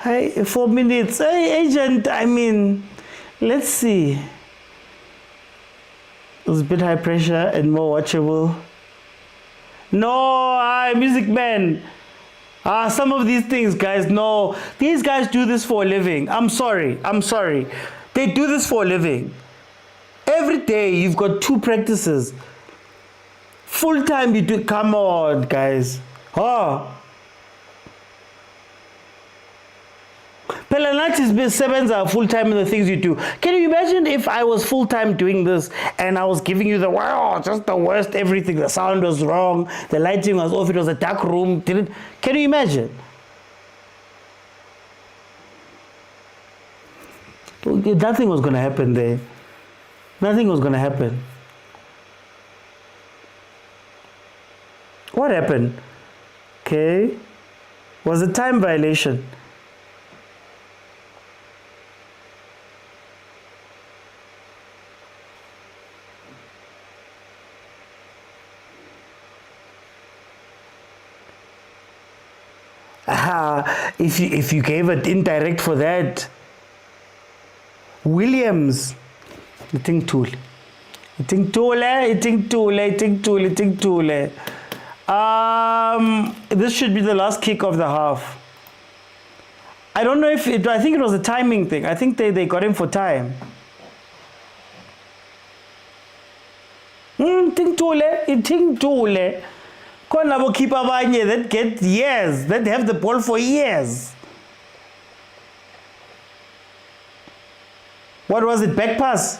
Hey, 4 minutes. Hey, agent, I mean, let's see. It was a bit high pressure and more watchable. No, music man. Some of these things, guys, no. These guys do this for a living. I'm sorry. They do this for a living. Every day you've got 2 practices. Full time you do. Come on, guys. Pelanatis sevens are full time in the things you do. Can you imagine if I was full time doing this and I was giving you the just the worst everything? The sound was wrong, the lighting was off, it was a dark room. Can you imagine? Nothing was going to happen there. Nothing was going to happen. What happened? Okay. Was a time violation. If you gave it indirect for that, Williams, this should be the last kick of the half. I don't know if I think it was a timing thing. I think they got him for time. Keep that get years, that have the ball for years. What was it? Back pass?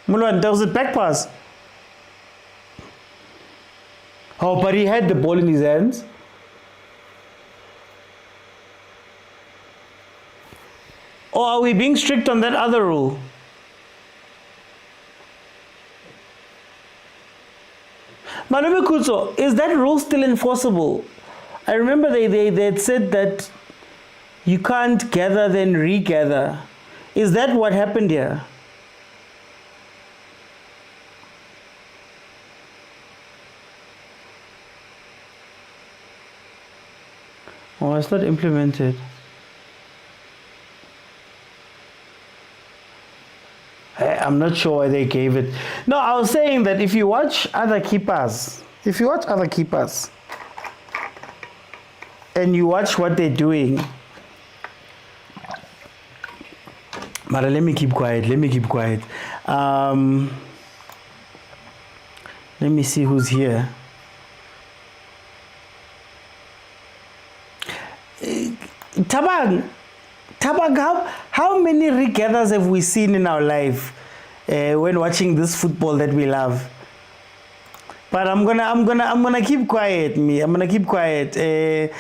Mulwan, that was a back pass. Oh, but he had the ball in his hands. Or are we being strict on that other rule? Malume Kutso, is that rule still enforceable? I remember they had said that you can't gather then regather. Is that what happened here? Oh, it's not implemented. I'm not sure why they gave it. No, I was saying that if you watch other keepers, and you watch what they're doing, but let me keep quiet. Let me see who's here. Tabang, how many regathers have we seen in our life when watching this football that we love? But I'm gonna keep quiet. I'm gonna keep quiet. I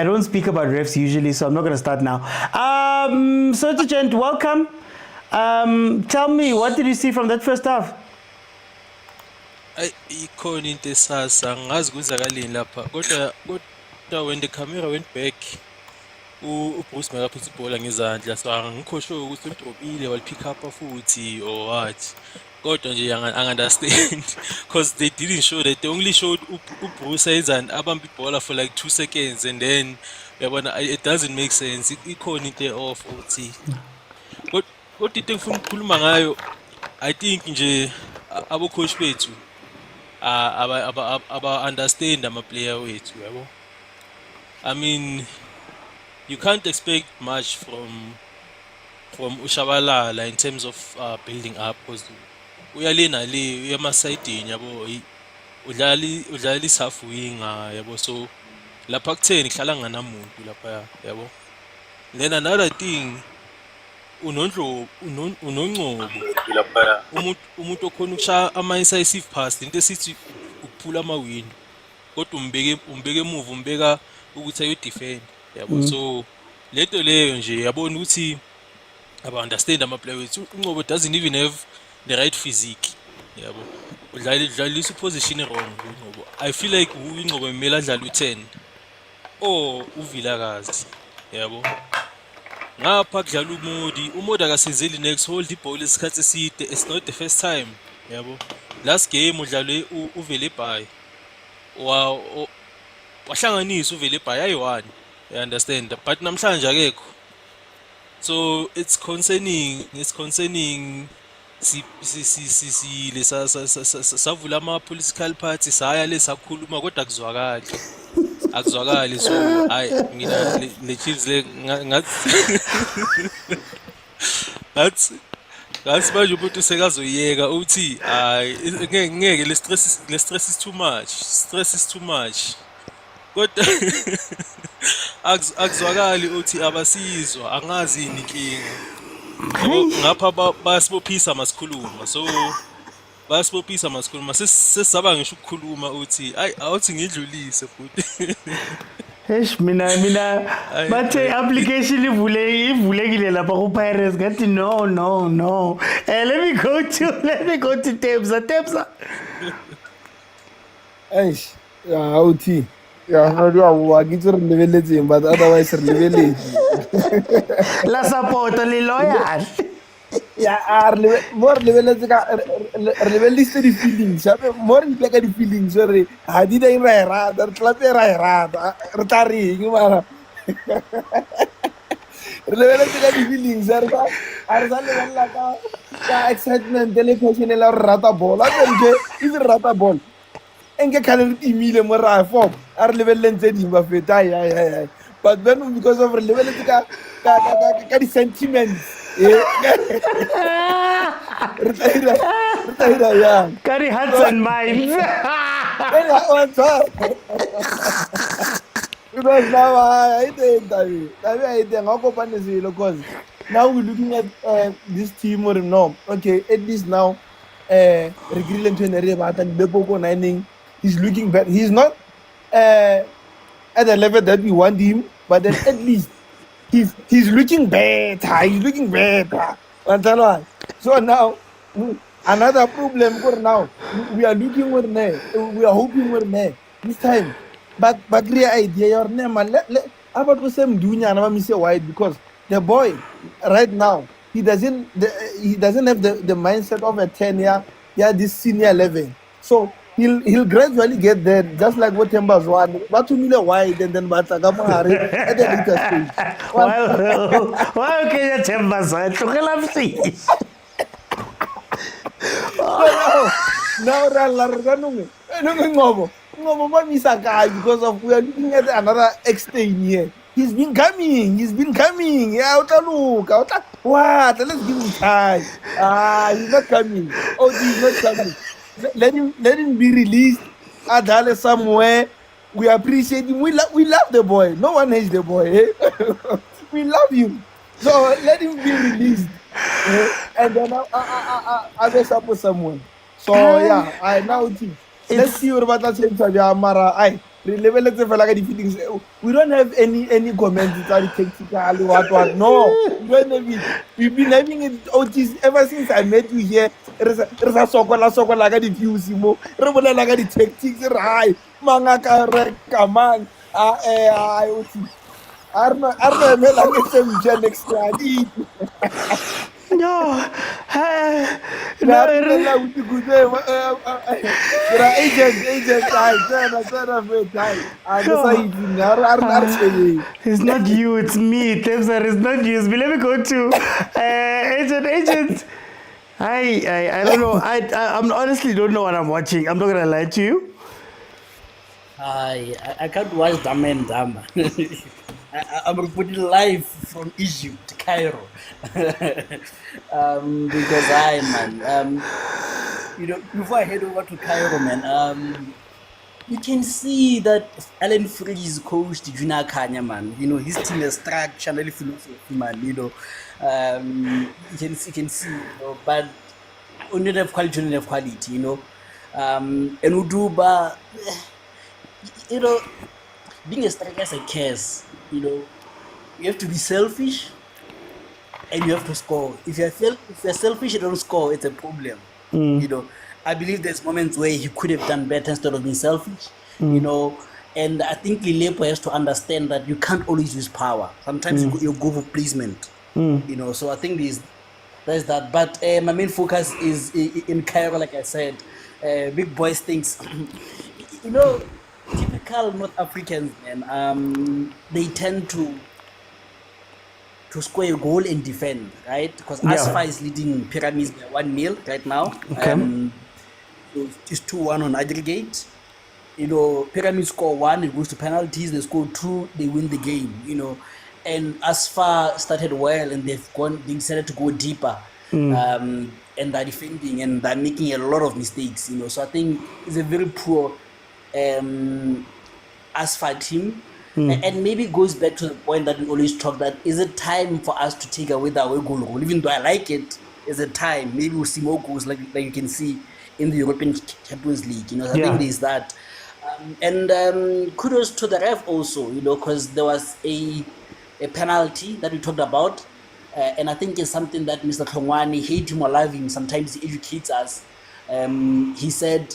don't speak about refs usually, so I'm not gonna start now. Sergeant, welcome. Tell me, what did you see from that first half? Ikhona into esasa angazi kwenzakaleni lapha kodwa when the camera went back uBruce makaphethe ibhola ngezandla so angikho sure ukuthi udrobile walipick up futhi or what kodwa nje understand because they didn't show that. They only showed uBruce and abamba ibhola for like 2 seconds and then yabona it doesn't make sense. Ikhona into off uthi kodwa into engifuna ukukhuluma ngayo I think nje abo coach bethu aba understand ama player wethu yabo. I mean, you can't expect much from Ushabalala in terms of building up because uyalena le uyamasayidini yabo udlali half wing yabo so lapha kutheni kuhlala nganamuntu lapha yabo. Then another thing unongcobo lapha umuntu okhona ukusha ama incisive pass into esithi ukuphula amawini kodwa umbeke move umbeka ukuthi ayo defend yabo. So leto leyo nje yabona ukuthi aba understand ama players. Unqobo doesn't even have the right physique yabo. Udlalisa position wrong unqobo. I feel like unqobo emela adlala u10 or uvilakazi yabo. Ngapha kudlala umodi akasenzeli next hold iball isikhathi eside. It's not the first time yabo. Last game udlale uVelebhayi wahlanganisa uVelebhayi ayi1. You understand? But namhlanje akekho. So it's concerning si lesa savula ama political parties saya lesakhuluma kodwa akuzwakali so mina le Chiefs le ngathi manje umuntu sekazoyeka uthi ngeke le stress is too much kodwa akuzwakali uthi abasizwa angazi inkinga ngapha basibophisa masikhuluma so basibophisa masikhuluma sesaba ngisho ukukhuluma uthi awuthi ngidlulise futhi Eish mina bathe application ivulekile lapha ku Pirates ngathi no. Let me go to Tebza. Eish awuthi no get relevele but otherwise relevele La support le loyal. More relevele ka relevele di feelings more imple ka di feelings re ha di dai ra dar club ra re tari mara relevele ka di feelings re ba are sa le la ka excitement le passion la rata bola ke if rata ball enke khaler imile mo ra form are lebelle ntse di ba feta ai but then because of lebelle ka di sentiments retira ya carry hearts and minds because now I think because now we're looking at this team or no okay at least now he's looking better. He's not at the level that we want him, but then at least he's looking better. He's looking better. So now another problem for now. We are looking with ne. We are hoping with ne this time. But real idea your name man. Let about the same dunya na say why because the boy right now he doesn't have the mindset of a 10-year this senior level. So he'll gradually get there, just like what Temba's one. But to me, wide and then at the later stage. Why okay, Temba's one? Because of we are looking at another extent here. He's been coming. Yeah, what? Let's give him time. He's not coming. Oh, he's not coming. Let him be released. Adale somewhere. We appreciate him. We love the boy. No one hates the boy. Eh? We love him. So let him be released. And then I'll get support someone. So yeah, I now think. Let's see what about that. Mara. We don't have any comments technical what. No, we've been having it ever since I met you here. There's a sokola like the views, like the tactics, right? Mangaka, come on. Next time. No, it's not you, it's me. Tebsar, it's not you. Let me go to agent. I don't know. I'm honestly don't know what I'm watching. I'm not gonna lie to you. I can't watch Daman Dama. I'm reporting live from Egypt, Cairo, because before I head over to Cairo, man, you can see that Alan Freeze coached Junior Khanye, man. His team is structure, philosophy, man. You can see, but only have quality, and Uduba, being a striker is a curse. You have to be selfish and you have to score. If you're selfish and don't score, it's a problem. I believe there's moments where he could have done better instead of being selfish. And I think Lilepo has to understand that you can't always use power. Sometimes you go for placement. So I think there's that. But my main focus is in Cairo, like I said. Big boys things. Typical North Africans, man, they tend to score a goal and defend, right? Because Asfa is leading Pyramids by 1-0 right now. Okay. So it's 2-1 on aggregate. Pyramids score 1, it goes to penalties. They score 2, they win the game. And Asfa started well, and they decided to go deeper. And they're defending and they're making a lot of mistakes. So I think it's a very poor Asphalt team, and maybe it goes back to the point that we always talk that is it time for us to take away the away goal rule? Even though I like it, is it time? Maybe we'll see more goals like you can see in the European Champions League. I think there's that, and kudos to the ref also, because there was a penalty that we talked about, and I think it's something that Mr. Khongwane, hate him or love him, sometimes he educates us. He said,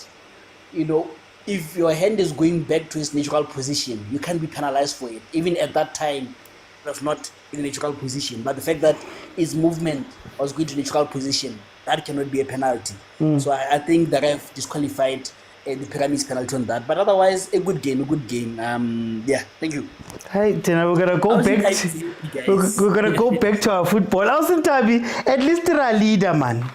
if your hand is going back to its natural position, you can't be penalized for it. Even at that time, it was not in the natural position. But the fact that its movement was going to natural position, that cannot be a penalty. So I think the ref disqualified the Pyramids penalty on that. But otherwise, a good game. Thank you. Hey, Tina, we're gonna go back. We're gonna go back to our football. Also, Tabi, at least you're a leader, man.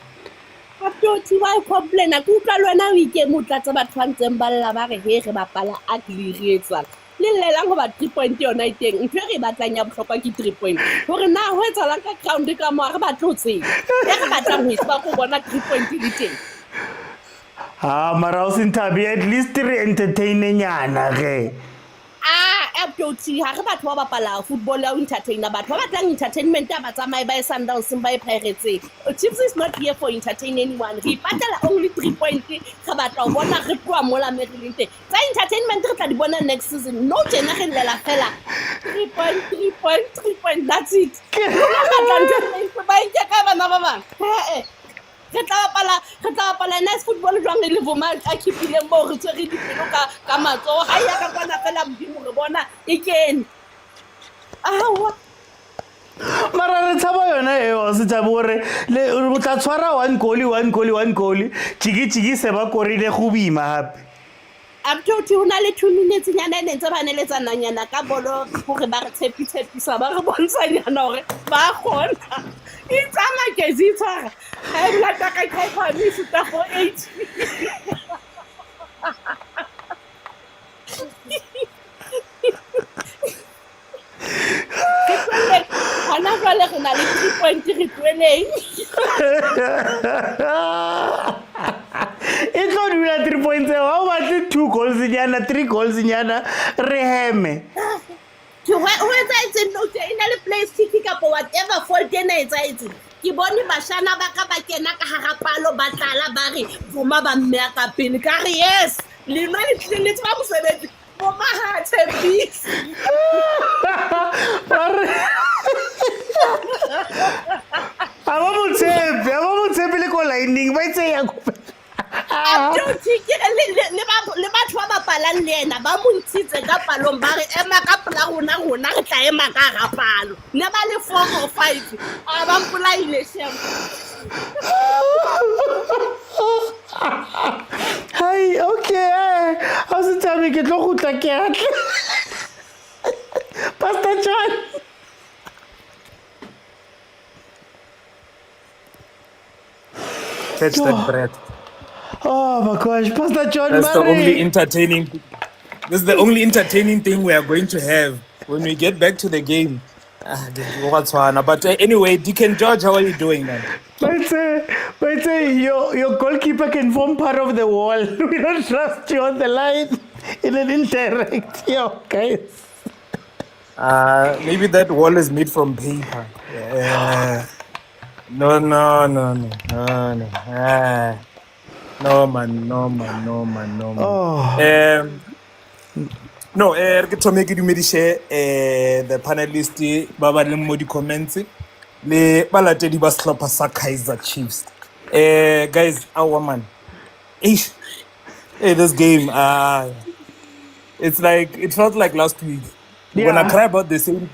After why complain a kuka lwana wike mutlatsa batho ba ntseng ba lla ba re he re bapala a diretswa le lela go ba 3 point yona iteng ntwe re batlang ya bohlokwa ke 3 point hore na ho etsalang ka ground ka mo re batlotse re batlang ho itse ba go bona 3 point le teng mara o Tabi, at least re entertaining yana ge up to see ha re batho ba bapala football ya entertainer batho ba batlang entertainment ya batsamaye ba Sundowns ba Pirates. Chiefs is not here for entertain anyone. Re patala only 3 points ga batla bona re tloa mola merilente. Tsa entertainment re tla di bona next season. No tjena re lela fela 3 point that's it. Ba nke ka bana ba bang. Re tla bapala nice football jwang le voma a khipile mo re tsere dipelo ka matso ha ya ka kwana fela modimo re bona again. Mara re tshaba yona eo se tshaba gore le o tla tshwara one goal chiki se ba korile go bima hape. Abtoti una le 2 minutes nyana ne ntse ba neletsana nyana ka bolo gore ba re tshepisa ba re bontsha nyana hore ba gona. It's Magesi tshwara ha e la taka ka ka mi futa for 8. Hana jwale re na le 3 point re tweleng. E tlo dula 3 points how about 2 goals nyana 3 goals nyana re heme. Ke wa etsa no ke ina le play stick kapo whatever fault ena etsa ke bone bashana ba ka ba kena ka hara palo ba tlala ba re voma ba mmea ka pele ka re yes le no le tsa mosebetsi voma ha tshepisi. Aba motsepe le ko lining ba itse ya go. Le batho ba bapalang le ena ba montshitse ka palong ba re ema ka pela rona re tla ema ka hara palo ne ba le 4 or 5 a ba mpolaile shem. Hi, okay. How's the time ke tlo go tla ke atla. Pastor John. Catch that breath. Oh my gosh, Pastor John. That's the only entertaining. This is the only entertaining thing we are going to have when we get back to the game. But anyway, Deacon George, how are you doing, man? But say your goalkeeper can form part of the wall. We don't trust you on the line in an indirect. Yo, guys. Maybe that wall is made from paper. No. No man. Oh. No, ke thome ke dumedishe the panelists ba ba le mo di comments le balatedi ba sehlopha sa Kaizer Chiefs. Guys, our man. Hey, this game it's like it felt like last week. We're gonna cry about the same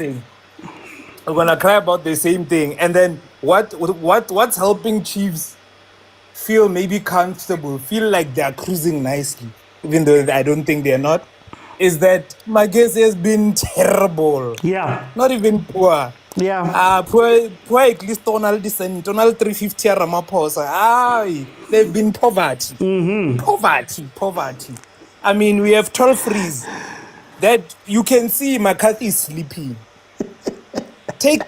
thing. And then what's helping Chiefs feel maybe comfortable, feel like they're cruising nicely, even though I don't think they're not, is that Magesi has been terrible. Yeah. Not even poor. Yeah. Poor at least tonal descent, tonal 350 Ramaphosa. They've been poverty. Poverty. I mean, we have 12 frees that you can see McCarthy is sleeping. Take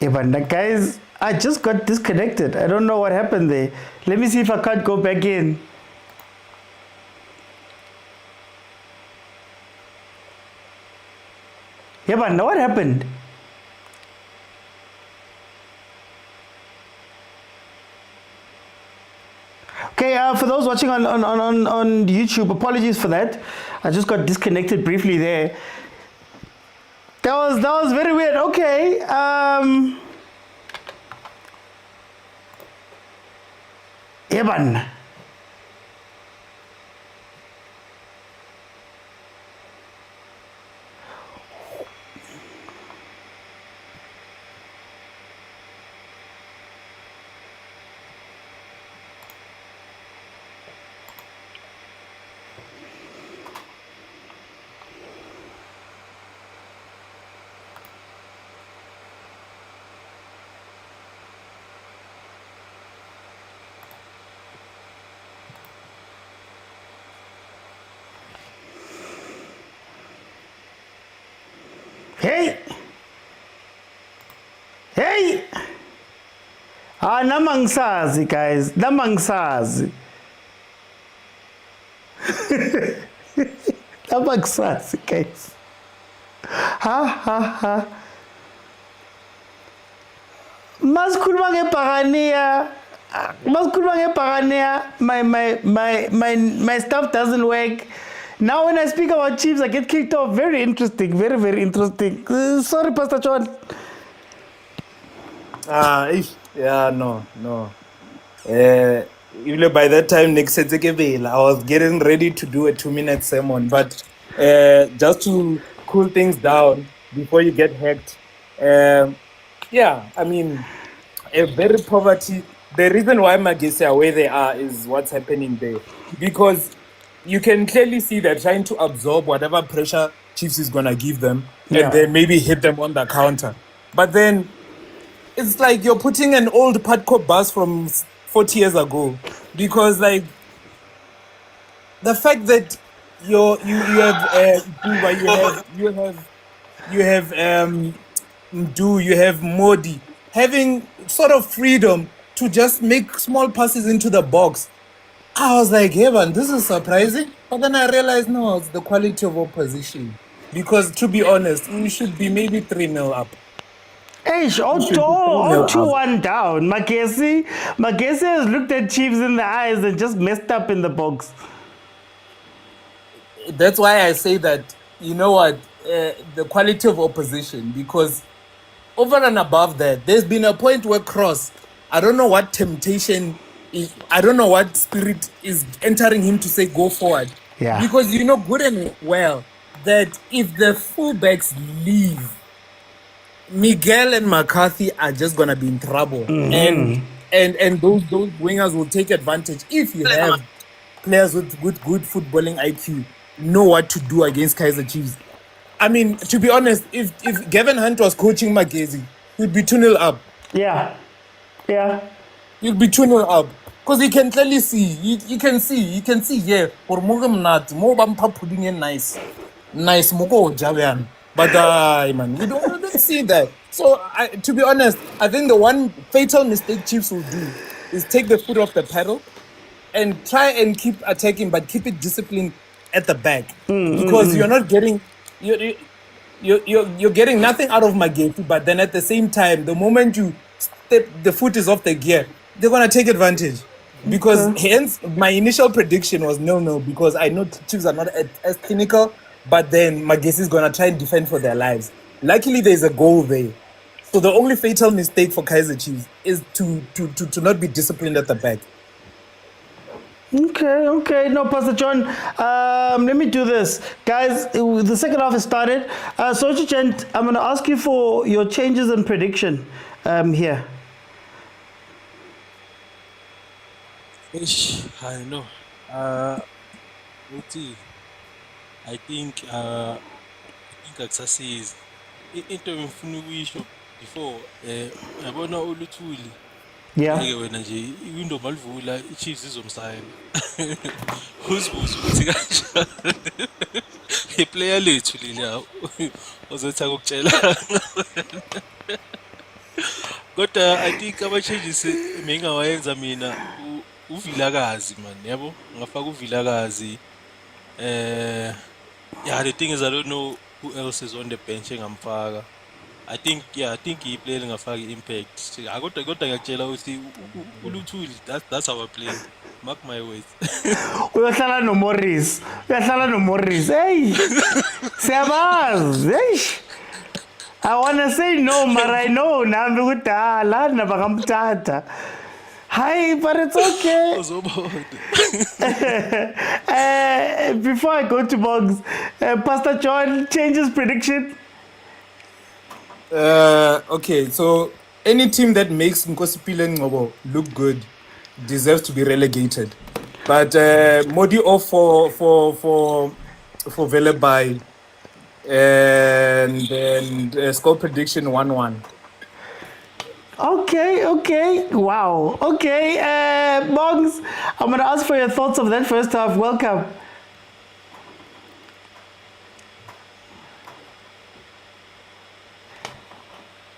Yeah, but guys, I just got disconnected. I don't know what happened there. Let me see if I can't go back in. Yeah, but now what happened? Okay, for those watching on YouTube, apologies for that. I just got disconnected briefly there. That was very weird. Okay. Evan. Hey! Namangsazi, guys. Namangsazi. Namangsazi, guys. Ha. Masikhuluma ngeBhakania. My stuff doesn't work. Now when I speak about Chiefs, I get kicked off. Very interesting. Very, very interesting. Sorry, Pastor John. No. By that time, I was getting ready to do a 2-minute sermon, but just to cool things down before you get hacked. A very poverty. The reason why Magesi are where they are is what's happening there, because you can clearly see they're trying to absorb whatever pressure Chiefs is gonna give them, and then maybe hit them on the counter. But then it's like you're putting an old Patco bus from 40 years ago, because like the fact that you have Modi having sort of freedom to just make small passes into the box. I was like, hey man, this is surprising. But then I realized, no, it's the quality of opposition. Because to be honest, we should be maybe 3-0 up. Hey, 2-1 down. Magesi has looked at Chiefs in the eyes and just messed up in the box. That's why I say that, you know what, the quality of opposition, because over and above that, there's been a point where Cross, I don't know what temptation is, I don't know what spirit is entering him to say go forward. Yeah. Because you know good and well that if the fullbacks leave, Miguel and McCarthy are just gonna be in trouble. And those wingers will take advantage. If you have players with good footballing IQ, know what to do against Kaizer Chiefs. I mean, to be honest, if Gavin Hunt was coaching Magesi, he'd be 2-0 up. Yeah. He'd be 2-0 up. Because he can clearly see. You can see, yeah. For Mugamnat, Mobampa putting in nice Mugo Javian. But man, we don't see that. So to be honest, I think the one fatal mistake Chiefs will do is take the foot off the pedal and try and keep attacking, but keep it disciplined at the back. Because you're not getting you're getting nothing out of Magesi, but then at the same time, the moment you step the foot is off the gear, they're gonna take advantage. Because hence my initial prediction was 0-0, because I know Chiefs are not as clinical, but then Magesi is gonna try and defend for their lives. Luckily, there's a goal there. So the only fatal mistake for Kaizer Chiefs is to not be disciplined at the back. Okay. No, Pastor John, let me do this. Guys, the second half has started. So, Chant, I'm going to ask you for your changes and prediction here. I know. I think akusasees into ngifuna ukuyisho before yabona oluthuli ngeke wena nje iwindow malivula iChiefs izomsayina uzibuza ukuthi kanjani iplayer lethu lila ozothi akukutshela kodwa I think ama changes mengawayenza mina uvilakazi man yabo ngafaka uvilakazi the thing is I don't know who else is on the bench engamfaka. I think he played ngafaka impact. Kodwa ngiyakutshela ukuthi uluthuli that's our play. Mark my words. Uyahlala no Morris. Hey. Siyabazi. Hey. I want to say no, but I know nami kudala nabakamthatha. Hi, but it's okay. Before I go to Boggs, Pastor John changes prediction. Okay, so any team that makes Nkosipile Ngobo look good deserves to be relegated. But Modi off for Velebai, and then score prediction 1-1. Okay. Wow. Okay. Boggs, I'm going to ask for your thoughts of that first half. Welcome.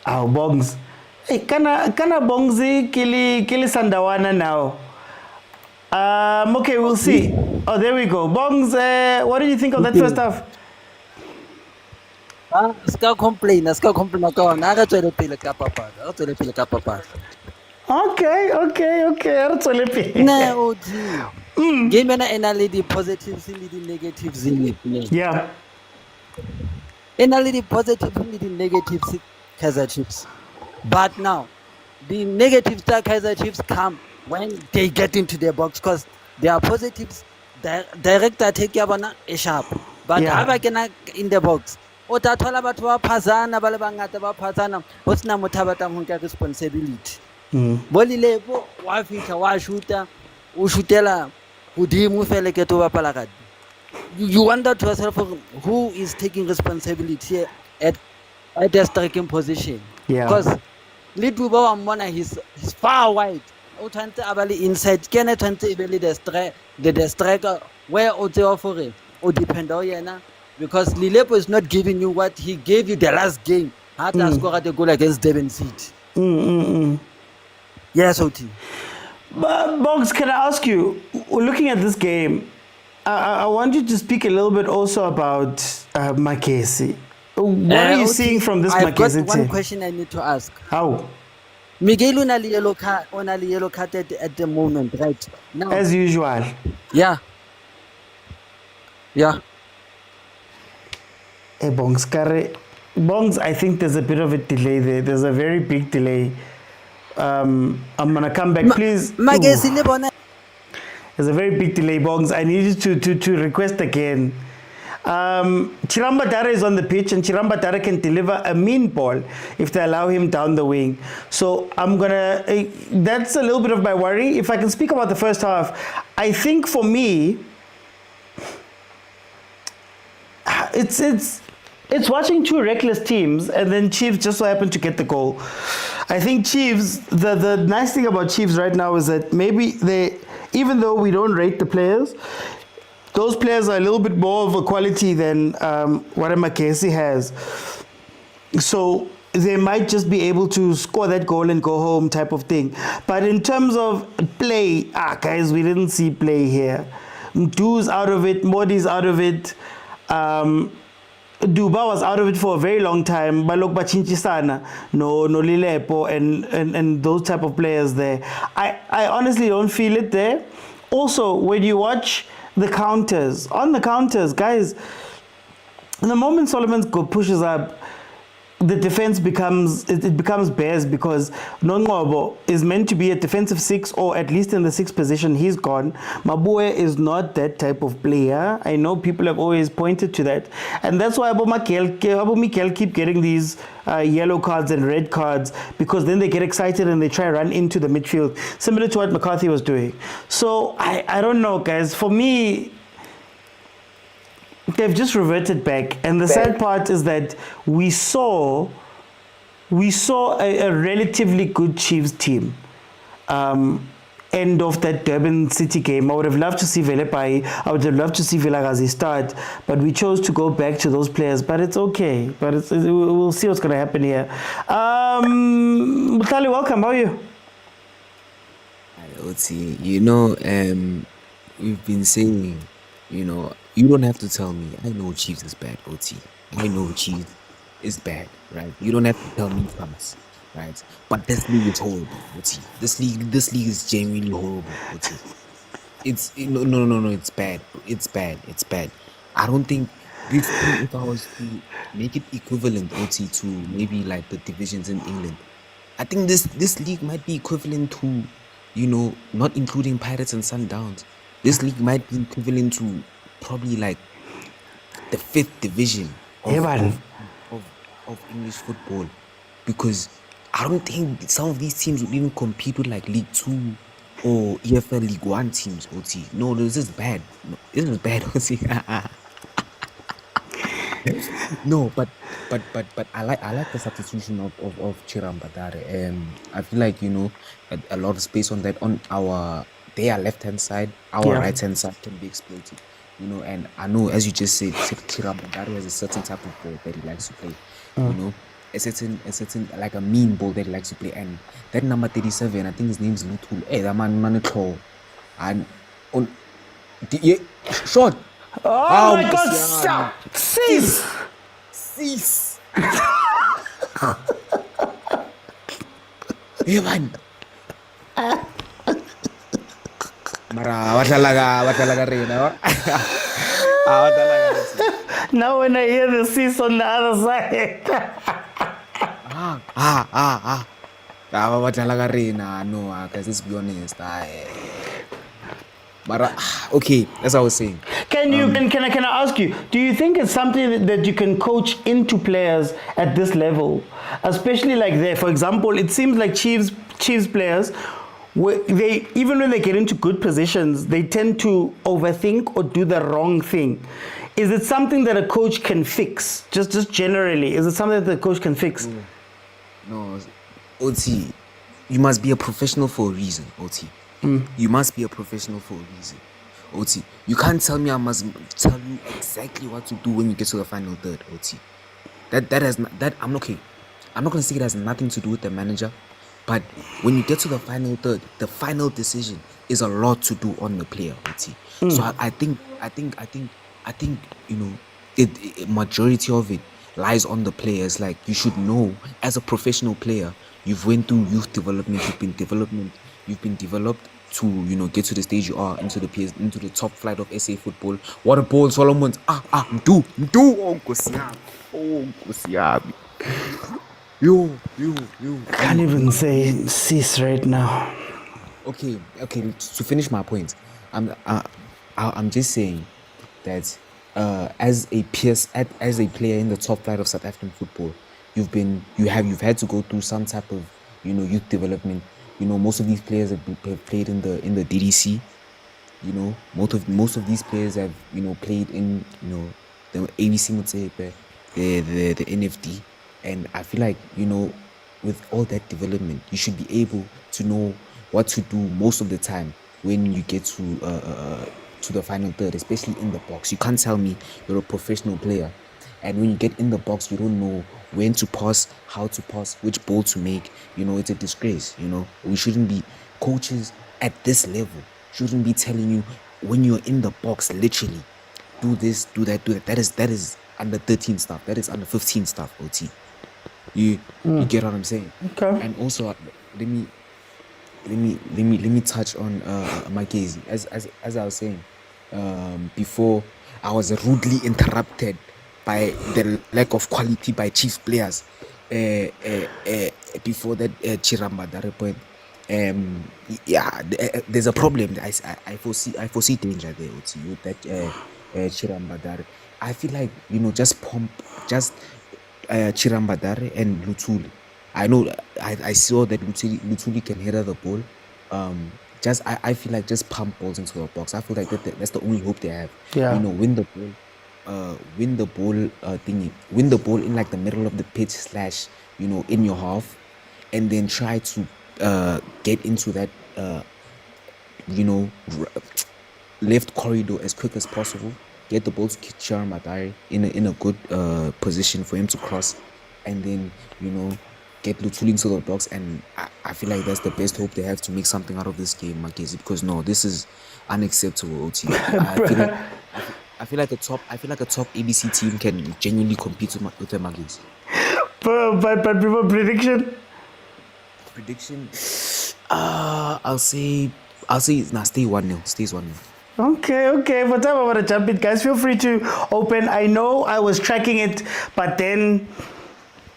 Boggs. Hey, kana bongzi kili sandawana now. Okay, we'll see. Oh, there we go. Bongs, what did you think of that first half? Ska complain ka ona a re tswele pele ka papadi Okay. Re tswele pele. ne o di game ena e na le di positives le di negatives in it. Yeah. E na le di positives le di negatives Kaizer Chiefs. But now the negatives that Kaizer Chiefs come when they get into their box, because there are positives. Direct attack ya bona e sharp, but ha ba kena in the box o ta thola batho ba phazana ba le bangata ba phazana ho sena motho a batlang ho nka responsibility. Bolilebo wa fihla wa shoota o shootela hodimo fele ke to bapala ka. You wonder to yourself who is taking responsibility at the striking position. Yeah. Because Lidu ba mona he's far wide. O tshwantse a ba le inside ke ne tshwantse e be le the striker where o tseo for it o depend on yena, because Lilepo is not giving you what he gave you the last game. Had to score the goal against Devon City. Yes, OT. Boggs, can I ask you, looking at this game, I want you to speak a little bit also about Magesi. What are you seeing from this Magesi team? I've got one question I need to ask. How? Miguel on a yellow card at the moment, right now. As usual. Yeah. Hey, Bongs, I think there's a bit of a delay there. There's a very big delay. I'm gonna come back, please. There's a very big delay, Bongs. I need you to request again. Chiramba Dara is on the pitch, and Chiramba Dara can deliver a mean ball if they allow him down the wing. So I'm gonna. That's a little bit of my worry. If I can speak about the first half, I think for me, it's watching two reckless teams, and then Chiefs just so happen to get the goal. I think Chiefs. The nice thing about Chiefs right now is that maybe they, even though we don't rate the players, those players are a little bit more of a quality than what a Magesi has. So they might just be able to score that goal and go home type of thing. But in terms of play, guys, we didn't see play here. Mdu's out of it, Modi's out of it. Duba was out of it for a very long time. Balok Bachinchisana, no Lilepo, and those type of players there. I honestly don't feel it there. Also, when you watch the counters, guys, the moment Solomon pushes up, the defense becomes bears, because Nongobo is meant to be a defensive 6, or at least in the 6th position. He's gone. Mabue is not that type of player. I know people have always pointed to that, and that's why Abu Mikel keep getting these yellow cards and red cards, because then they get excited and they try to run into the midfield, similar to what McCarthy was doing. So I don't know, guys. For me, they've just reverted back, and the sad part is that we saw a relatively good Chiefs team end of that Durban City game. I would have loved to see Velepai, I would have loved to see Vilakazi start, but we chose to go back to those players. But it's okay, we'll see what's going to happen here. Mutali, welcome. How are you? Oti, we've been saying, you don't have to tell me. I know Chiefs is bad, OT. I know Chiefs is bad, right? You don't have to tell me, Thomas, right? But this league is horrible, OT. This league is genuinely horrible, OT. No, it's bad. It's bad. I don't think if I was to make it equivalent, OT, to maybe like the divisions in England, I think this league might be equivalent to, not including Pirates and Sundowns. This league might be equivalent to probably like the 5th division of English football, because I don't think some of these teams would even compete with like League 2 or EFL League 1 teams, OT. No, this is bad. This is bad, OT. No, but I like the substitution of Chiramba Dare. I feel like, a lot of space on their left-hand side, our right-hand side can be exploited. And I know, as you just said, Chiramba Dare has a certain type of ball that he likes to play. like a mean ball that he likes to play, and that number 37, I think his name's Lutul. Hey, that man claw, and on shot. Oh my God! Stop! Cease! Yeah, man. Mara, watalaga rena. Now when I hear the cease on the other side. Watalaga rena. No, guys, let's be honest. But okay, as I was saying. Can I ask you? Do you think it's something that you can coach into players at this level, especially like there? For example, it seems like Chiefs players, they even when they get into good positions, they tend to overthink or do the wrong thing. Is it something that a coach can fix? Just generally, is it something that the coach can fix? No, OT, you must be a professional for a reason, OT. You must be a professional for a reason. OT, you can't tell me I must tell you exactly what to do when you get to the final third, OT. I'm okay. I'm not gonna say it has nothing to do with the manager, but when you get to the final third, the final decision is a lot to do on the player, OT. So I think you know, majority of it lies on the players. Like, you should know as a professional player, you've went through youth development, you've been developed to, you know, get to the stage you are, into the top flight of SA football. What a ball, Solomon! Do, oh, Nkosiyabi. Yo. Can't even say cease right now. Okay. To finish my point, I'm just saying that as a player in the top flight of South African football, you've had to go through some type of, you know, youth development. You know, most of these players have played in the DDC. You know, most of these players have, you know, played in, you know, the ABC Motsepe, the NFD, and I feel like, you know, with all that development, you should be able to know what to do most of the time when you get to the final third, especially in the box. You can't tell me you're a professional player, and when you get in the box, you don't know when to pass, how to pass, which ball to make. You know, it's a disgrace. You know, we shouldn't be, coaches at this level shouldn't be telling you when you're in the box, literally, do this, do that, do that. That is under 13 stuff. That is under 15 stuff, OT. You get what I'm saying? Okay. And also, let me touch on Magesi. As I was saying before, I was rudely interrupted by the lack of quality by Chiefs players before that Chirambadare point. There's a problem. I foresee danger there with that Chirambadare. I feel like, you know, just Chirambadare and Luthuli. I know I saw that Luthuli can header the ball. I feel like just pump balls into the box. I feel like that's the only hope they have. Yeah. You know, win the ball in like the middle of the pitch / you know, in your half, and then try to get into that you know, left corridor as quick as possible. Get the ball to Chirambadare in a good position for him to cross, and then, you know, get Luthuli into the box. And I feel like that's the best hope they have to make something out of this game, Magesi, because no, this is unacceptable, OT. I feel like a top ABC team can genuinely compete with the Magesi. But before prediction, I'll say stay 1-0. Stays 1-0. Okay. For time I want to jump in, guys. Feel free to open. I know I was tracking it, but then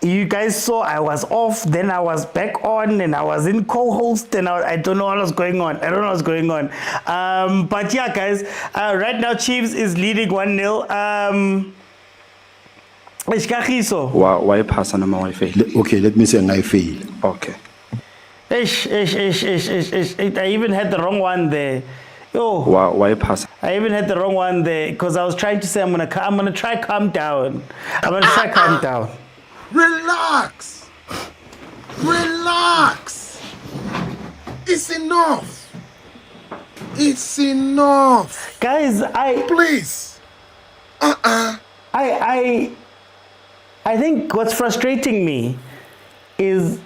you guys saw I was off. Then I was back on, and I was in co-host, and I don't know what was going on. But yeah, guys. Right now, Chiefs is leading 1-0. Why pass on my fail? Okay, let me say I fail. Okay. I even had the wrong one there. Yo. Why pass? I even had the wrong one there because I was trying to say I'm gonna try calm down. Relax. It's enough. Guys, please. I think what's frustrating me is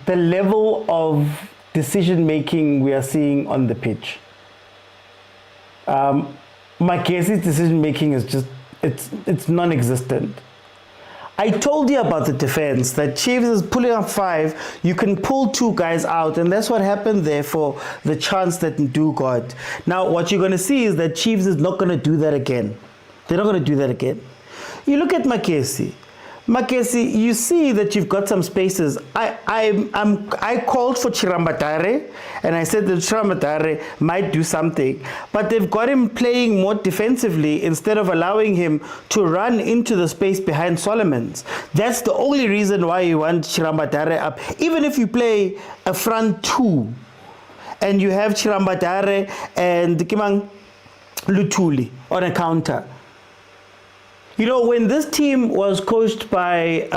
the level of decision making we are seeing on the pitch. Magesi's decision making is just, it's non-existent. I told you about the defense, that Chiefs is pulling up 5, you can pull 2 guys out, and that's what happened there for the chance that Ndu got. Now, what you're going to see is that Chiefs is not going to do that again. They're not going to do that again. You look at Magesi, you see that you've got some spaces. I called for Chirambatare, and I said that Chirambatare might do something, but they've got him playing more defensively instead of allowing him to run into the space behind Solomon's. That's the only reason why you want Chirambatare up. Even if you play a front 2, and you have Chirambatare and Kimang Lutuli on a counter. You know, when this team was coached by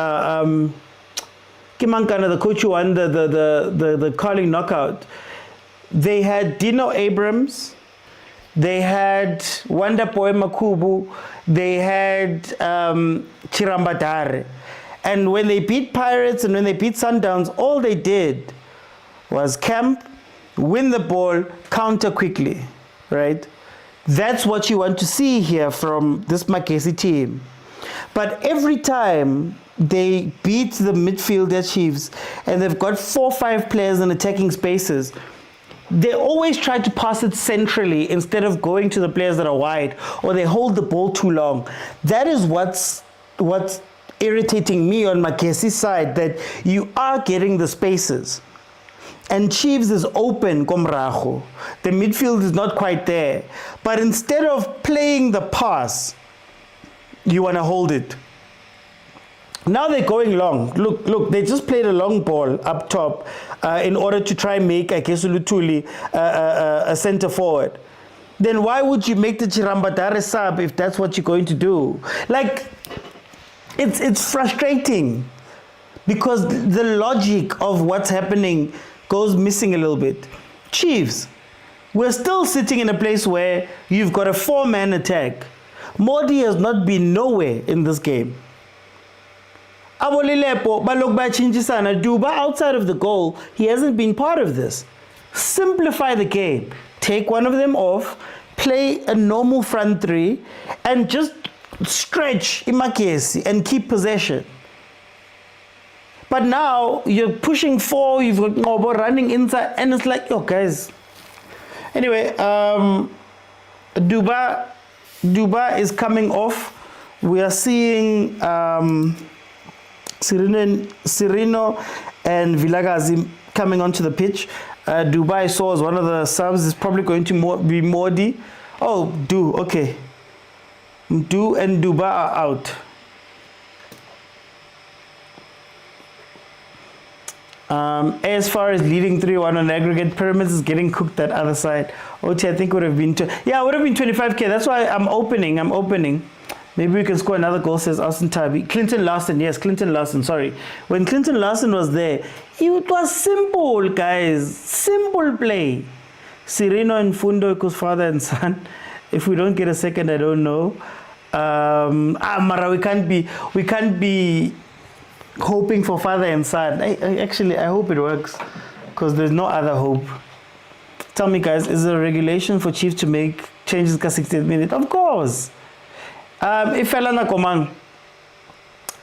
Kimankana, the coach who won the Carling knockout, they had Dino Abrams, they had Wanda Poema Kubu, they had Chirambatare. And when they beat Pirates and when they beat Sundowns, all they did was camp, win the ball, counter quickly, right? That's what you want to see here from this Magesi team. But every time they beat the midfielder Chiefs and they've got 4 or 5 players in attacking spaces, they always try to pass it centrally instead of going to the players that are wide, or they hold the ball too long. That is what's irritating me on Magesi's side, that you are getting the spaces. And Chiefs is open, Komracho. The midfield is not quite there. But instead of playing the pass, you want to hold it. Now they're going long. Look, they just played a long ball up top in order to try and make Lutuli a center forward. Then why would you make the Chirambatare sub if that's what you're going to do? Like, it's frustrating because the logic of what's happening goes missing a little bit. Chiefs, we're still sitting in a place where you've got a 4-man attack. Modi has not been nowhere in this game. Abolilepo, Balogba Chinchisana, Duba outside of the goal, he hasn't been part of this. Simplify the game. Take one of them off, play a normal front 3, and just stretch Magesi and keep possession. But now you're pushing 4, you've got Ngobo running inside, and it's like, yo, guys. Anyway, Duba is coming off. We are seeing Serino and Vilakazi coming onto the pitch. Dubai saw as one of the subs is probably going to be Modi. Oh, okay. Du and Duba are out. As far as leading 3-1 on aggregate, Pyramids is getting cooked that other side. Oti, I think would have been it would have been 25k. That's why I'm opening. Maybe we can score another goal, says Austin Tabi. Clinton Larson, sorry. When Clinton Larson was there, it was simple, guys. Simple play. Sereno and Fundo equals father and son. If we don't get a second, I don't know. Mara, we can't be hoping for father and son. I hope it works, because there's no other hope. Tell me, guys, is there a regulation for Chiefs to make changes at 68th minute? Of course. If Elana Komang,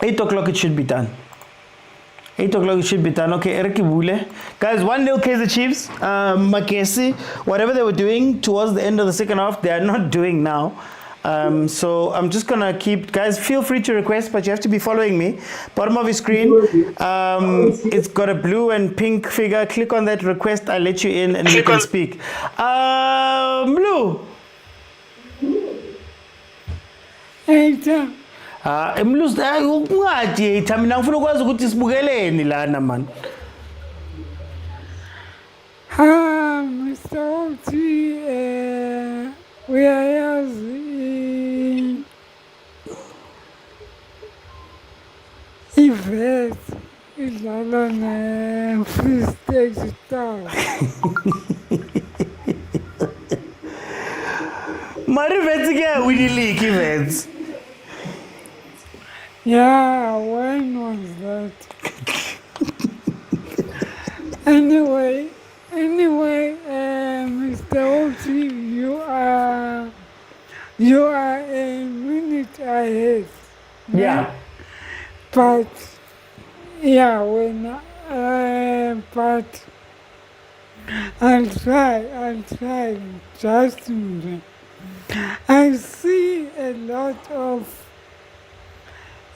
8 o'clock it should be done. 8 o'clock it should be done. Okay, Eric Bule. Guys, 1-0 Kaizer Chiefs. Magesi, whatever they were doing towards the end of the second half, they are not doing now. So I'm just gonna keep, guys, feel free to request, but you have to be following me. Bottom of your screen, it's got a blue and pink figure. Click on that request, I'll let you in and you can speak. Blue. Mlu's ungathi mina ngifuna ukwazi ukuthi sibukeleni lana man. Mr. Oti, uyayazi iVERT idlala ne-Free State Star. Mari VERT ke win league iVERT. Yeah, when was that? Anyway, Mr. Oti, you are a minute ahead. Yeah. But yeah, but I'll try. Just me. I see a lot of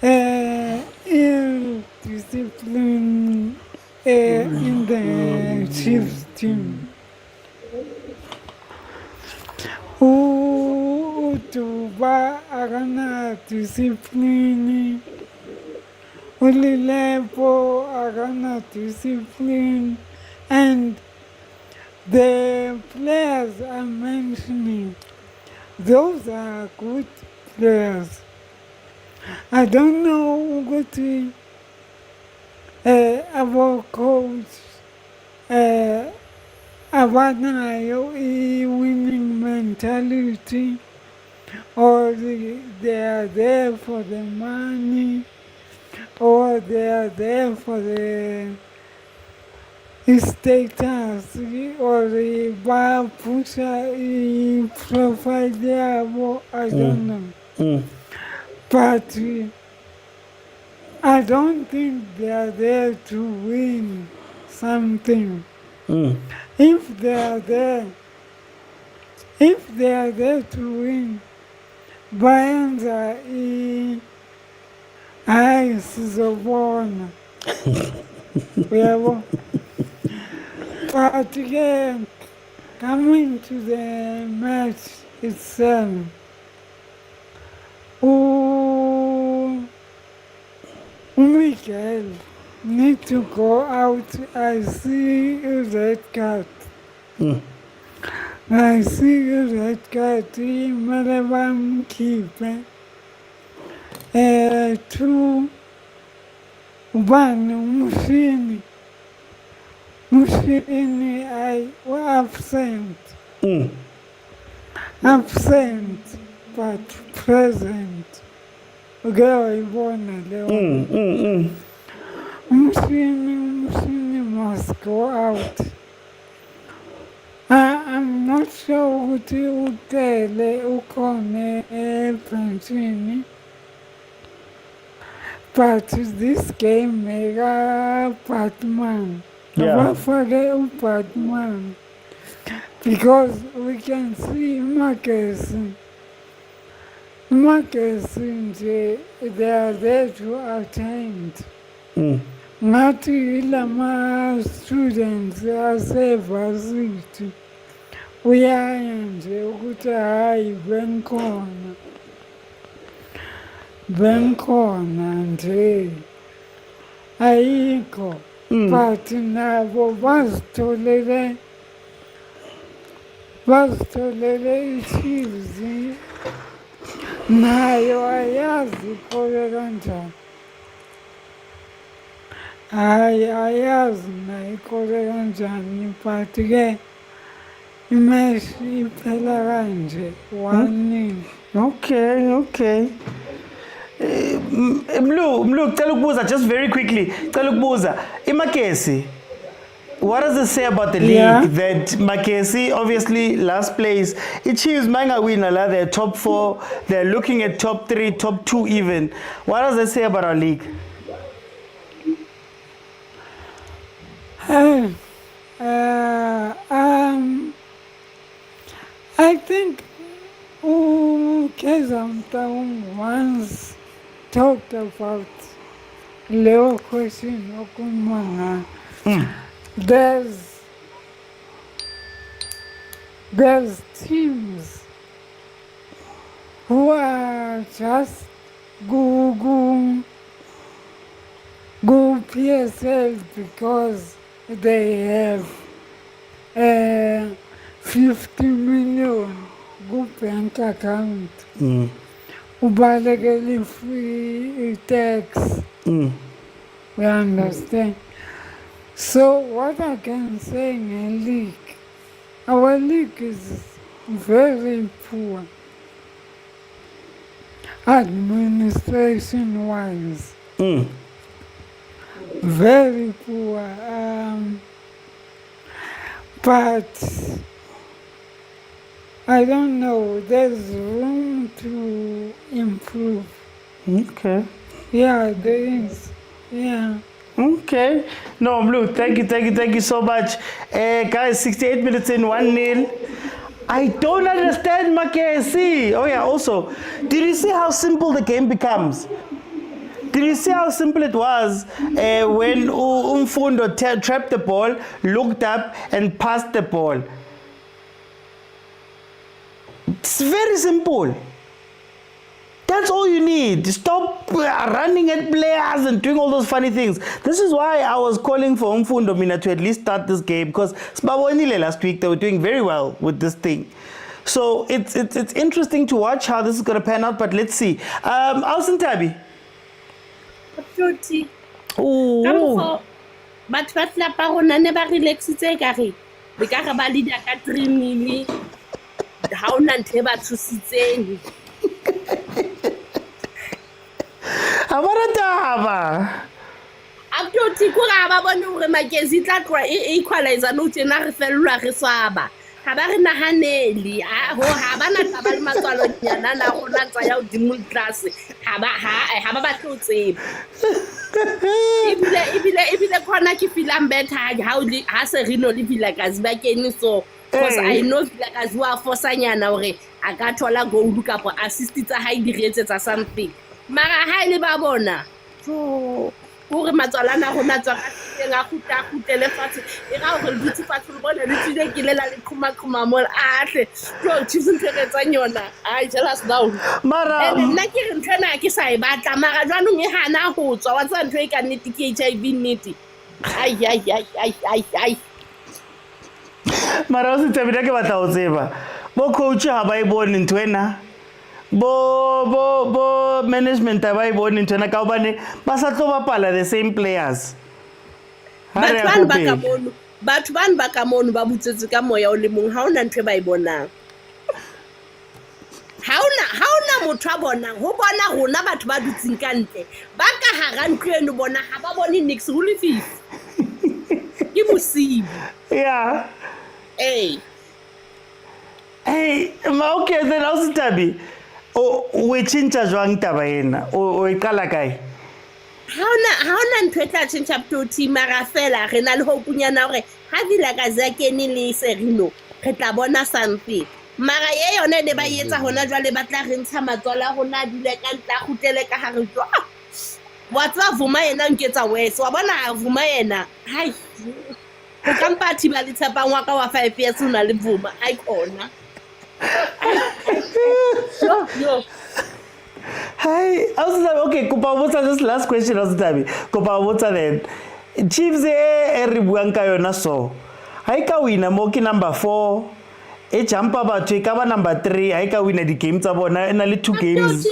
ill discipline in the Chiefs team. Utuba akana discipline, ulilepo akana discipline, and the players I'm mentioning, those are good players. I don't know what our coach abanayo winning mentality, or they are there for the money, or they are there for the status, or the bar pusher profile there. I don't know. But I don't think they are there to win something. If they are there to win, bayenza hayi sizobona. Uyabo? But again, coming to the match itself, Miguel need to go out. I see a red card. I see a red card. Marawa keeper. Two. One. Mushini, I was absent, but present. Girl, Ivona, Mushini must go out. I'm not sure what you tell Ukone Penchini, but this game mega Batman. Batman. Because we can see Magesi, they are there to attend. Not ilama students asevasithi uyaya nje ukuthi hayi benkhona nje ayikho, but nabo bazitholele i-Chiefs nayo ayazi ikhole kanjani. Ayazi nayo ikhole kanjani, but-ke imesh iphela kanje 1-0. Okay. Mlu, tell Ukubuza just very quickly. Tell Ukubuza, Magesi, what does it say about the league that Magesi, obviously last place, Chiefs manga winner, they're top 4, they're looking at top 3, top 2 even. What does it say about our league? I think Kaizer once talked about Leo question Okumanga. There's teams who are just go PSL because they have 50 million good bank account. Ubalekele free tax. We understand. So what I can say in a league, our league is very poor. administration-wise. Very poor. But I don't know. There's room to improve. Okay. Yeah, there is. Yeah. Okay. No, Blue, thank you so much. Guys, 68 minutes in, 1-0. I don't understand Magesi. Oh yeah, also, did you see how simple the game becomes? Did you see how simple it was when Umfundo trapped the ball, looked up and passed the ball? It's very simple. That's all you need. Stop running at players and doing all those funny things. This is why I was calling for Umfundo Mina to at least start this game, because Sbabonile last week, they were doing very well with this thing. So it's interesting to watch how this is going to pan out, but let's see. Alson Tabi. Oh. But what la parona ne ba relaxitse ka re. Be ka ga ba leader ka 3 mili. Ha ona nthe ba thusitseng. Abarataba. Abdoti ko ga ba bone hore Magesi tla tloa equalizer no tsena re fellwa re swaba. Ha ba re nahaneli ho ha ba na taba le matswalonyana na gona tsa ya hodimo class ha ba tlo tseba. Ibile khona ke feeling better ha se rino le vilakazi ba kene, so because I know vilakazi wa forsanyana hore a ka thola goal kapo assist tsa ha di retsetsa something. Mara ha ile ba bona gore matswalana gona tswa ka teng a khutele fatshe e ga gore ditsi fatshe le bona le tsile ke lela le khuma mo ahle tlo Chiefs nthetsa nyona I jealous now mara nna ke re nthana ke sa e batla mara jwanong e hana go tswa wa tsa ntwe ka nnete ke HIV nnete ai mara o se tsebile ke batla o tseba bo coach ha ba e bone ntwena bo management ba e bone ntwena ka obane ba sa tlo bapala the same players. Batho ba ka mono ba butsetse ka moya o le mong ha ona ntwe ba e bonang. Ha ona motho a bonang ho bona rona batho ba dutseng ka ntle ba ka hara ntwe eno bona ha ba bone nix ho le fifi ke mosibi. Yeah. Hey, okay, then also Tabi we chincha jwang taba ena o e qala kae? Ha ona ntwe tla chincha ptoti mara fela re na le ho punyana hore ha vilakazi ya kene le serino re tla bona something. Mara ye yona ne ba yetsa hona jwale ba tla re ntsha matswala hona dile ka ntla khutele ka hare jwa wa tswa vuma yena nketsa wese wa bona vuma yena hai go kampati ba le tshepang wa ka wa 5 years una le vuma ai khona yo Hi, okay, kopa botsa just last question Tabi. Kopa botsa then. Chiefs e re buang ka yona so. Ha ka wina mo ke number 4. E jumpa batho e ka ba number 3, ha ka wina di game tsa bona ena le 2 games.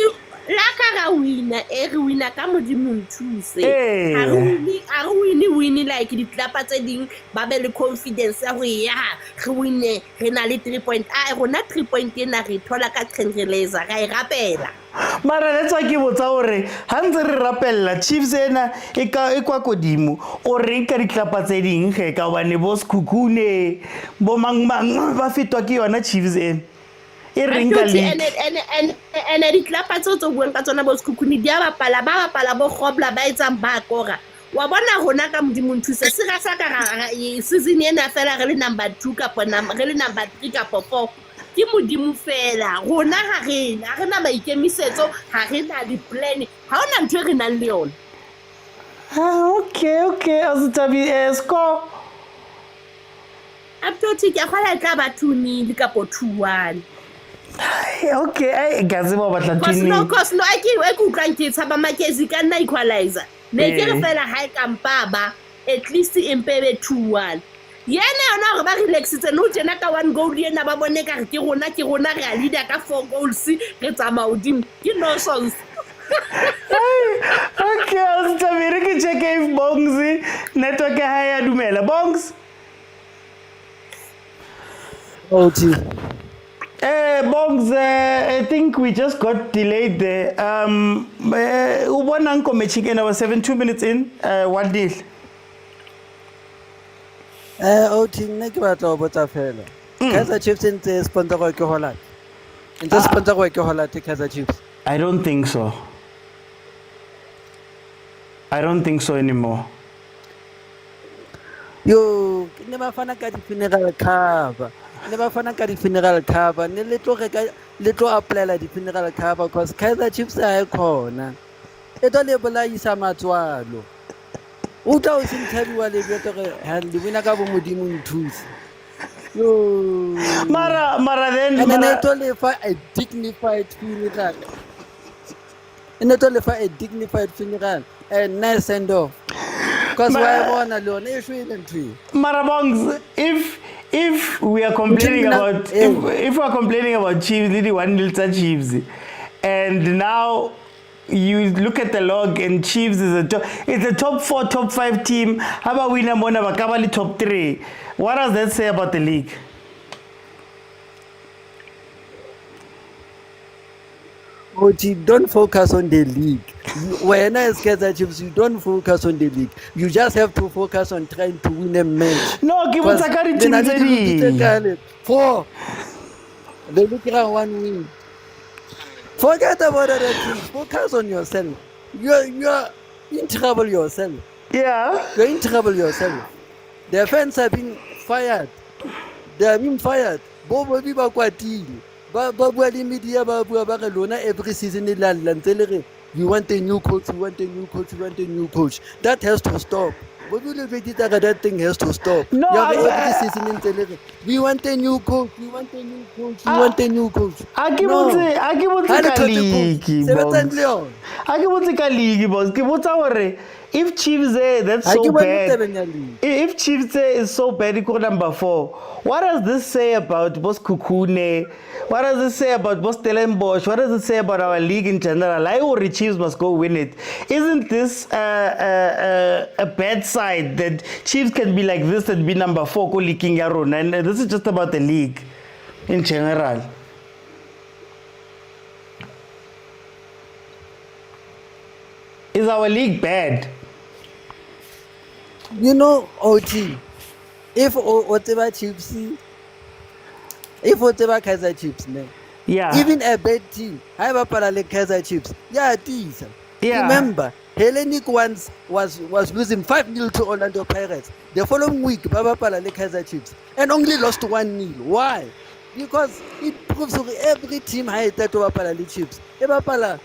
La ka ga wina e re wina ka modimo nthuse. Ha re wini like di tlapa tse ding ba be le confidence ya go ya re wine re na le 3 point rona 3 point ena re thola ka Trendrelaser ga e rapela. Mara letsa ke botsa hore ha ntse re rapella Chiefs ena e kwa kodimo o re ka di tlapa tse ding ge ka bane bo skukune bo mang ba fetwa ke yona Chiefs ena. And di tlapa tso buang ka tsona bo skukuni di ba bapala bo gobla ba etsang ba kora wa bona rona ka modimo nthuse se ga sa ka season ena fela re le number 2 kapo re le number 3 kapo 4 ke modimo fela rona ha rena maikemisetso ha rena di plan ha ona ntwe re nang le yona. Okay Azutabi score Abtoti ke khwala tla ba 2-0 kapo 2-1. Okay, I guess ba batla tini. Cause no I ke utlwang ke tshaba Magesi ka nna equalizer. Ne ke re fela ha kampa ba at least impebe 2-1. Yena yona gore ba relaxitse no tsena ka 1 goal yena ba bone ka re ke rona re a leader ka 4 goals re tsama odimo ke nonsense. Okay, Azutabi re ke check if Bongs network ha ya dumela Bongs. OT. Bongs, I think we just got delayed there. One uncle matching in our 2 minutes in. 1-0. Nne ke batla ho botsa fela. Kaizer Chiefs ntse sponsor ke Holland. Ntse sponsor ke Holland Kaizer Chiefs. I don't think so. I don't think so anymore. Yo, ne ba fana ka di-funeral cover. Ne ba fana ka di-funeral cover. Ne le tlo apply di-funeral cover because Kaizer Chiefs ha e khona. E tlo le bolaisa matswalo. O tla o se ntshabiwa le bjotlo re ha le wina ka bo modimo nthusi. Yo. Mara then and then it only for a dignified funeral. And it only for a dignified funeral and nice send off. Because why one alone? Marabongs, if we are complaining about if we are complaining about Chiefs, leading 1-0 Chiefs, and now you look at the log and Chiefs is it's a top 4, top 5 team. How about we Mona Bakabali top 3? What does that say about the league? Don't focus on the league. When I scare the Chiefs, you don't focus on the league. You just have to focus on trying to win a match. No, give us a carry team. 4. They look around 1 win. Forget about other teams. Focus on yourself. You're in trouble yourself. Yeah. You're in trouble yourself. The fans have been fired. They have been fired. Bobo biba kwatile. Every season we want a new coach, we want a new coach, we want a new coach. That has to stop. That thing has to stop. No, every season we want a new coach, we want a new coach, we want a new coach. If Chiefs that's so bad. If Chiefs is so bad, equal number 4. What does this say about Boss Kukune? What does it say about Boss Stellenbosch? What does it say about our league in general? I worry Chiefs must go win it. Isn't this a bad side that Chiefs can be like this and be number 4 go leaking Yaron? And this is just about the league in general. Is our league bad? You know, OT, if whatever Chiefs, if whatever Kaizer Chiefs, man. Yeah. Even a bad team, I have a parallel Kaizer Chiefs. Yeah, it is. Yeah. Remember, Hellenic once was losing 5-0 to Orlando Pirates. The following week, Baba parallel Kaizer Chiefs, and only lost 1-0. Why? Because it proves that every team has that over parallel Chiefs. Eba pala,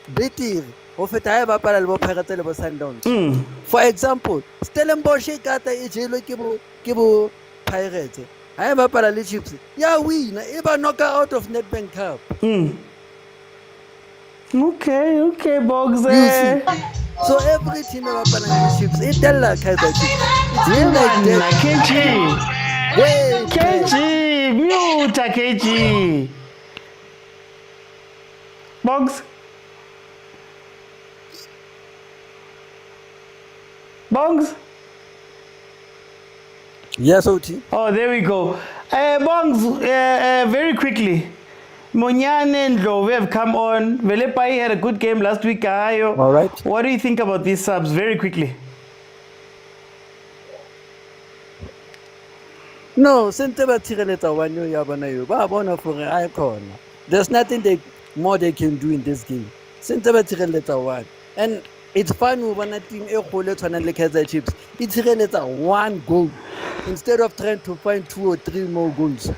better. For example, Stellenbosch kata e jelo ke bo Pirates. I have a parallel Chiefs. Yeah, win. Eba knock out of Nedbank Cup. Okay, Bogs. So every team have a parallel Chiefs. It tell like Kaizer Chiefs. It's like KG, mute KG. Bogs. Bongs? Yes, OT. Oh, there we go. Bongs, very quickly. Monyane and Love have come on. Velepai had a good game last week. All right. What do you think about these subs? Very quickly. No, there's nothing more they can do in this game. And it's fun when a team like Kaizer Chiefs. It's really 1 goal instead of trying to find 2 or 3 more goals.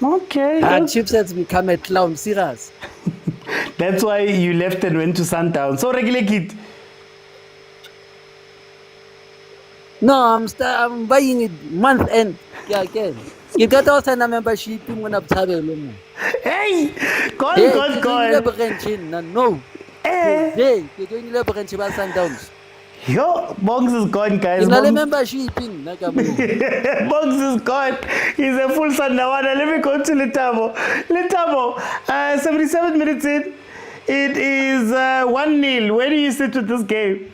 Okay. And Chiefs has become a clown, serious. That's why you left and went to Sundowns. So regular kid. No, I'm buying it month end. Yeah, again. You got also a membership when I'm traveling. Hey, God. No. Hey, you're doing the branch about Sundowns. Yo, Bongs is gone, guys. He's not a membership. Bongs is gone. He's a full Sundawana. Let me go to Letamo. 77 minutes in. It is 1-0. Where do you sit with this game?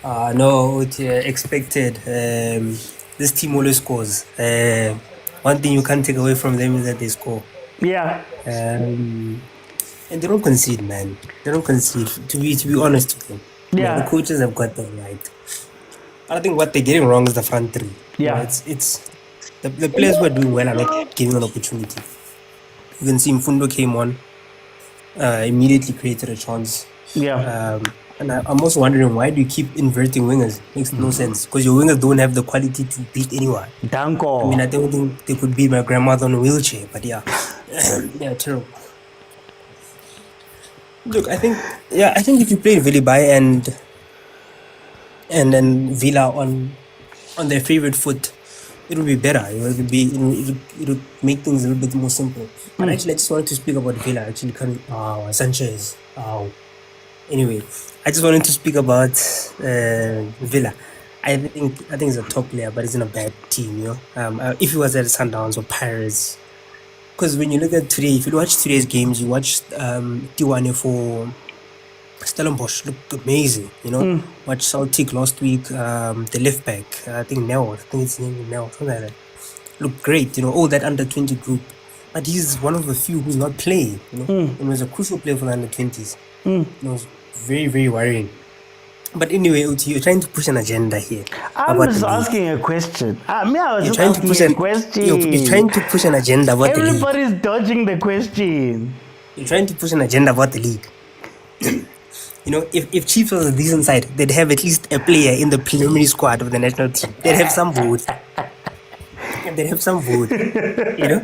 No, it's expected. This team always scores. one thing you can't take away from them is that they score. Yeah. And they don't concede, man. They don't concede. To be honest with them. Yeah. The coaches have got that right. I think what they're getting wrong is the front three. Yeah. It's the players who are doing well are not giving an opportunity. You can see Mfundo came on, immediately created a chance. Yeah. And I'm also wondering, why do you keep inverting wingers? Makes no sense, because your wingers don't have the quality to beat anyone. Danko. I mean, I don't think they could beat my grandmother on a wheelchair, but yeah. Yeah, terrible. Look, I think if you play Vilibai and then Villa on their favorite foot, it would be better. It would make things a little bit more simple. But actually, I just wanted to speak about Villa. Actually, Sanchez. Anyway, I just wanted to speak about Villa. I think he's a top player, but he's in a bad team. You know, if he was at Sundowns or Pirates, because when you look at today, if you watch today's games, you watched Tiwane for Stellenbosch looked amazing. You know, watch Celtic last week. The left back, I think it's named Nell, something like that. Looked great. You know, all that under 20 group, but he's one of the few who's not playing. You know, and was a crucial player for the under 20s. It was very, very worrying. But anyway, Uti, you're trying to push an agenda here. I'm just asking a question. I was You're just trying to asking push a question. You're trying to push an agenda about the league. Everybody's dodging the question. You're trying to push an agenda about the league. You know, if Chiefs was a decent side, they'd have at least a player in the preliminary squad of the national team. They'd have some vote. They'd have some vote. You know?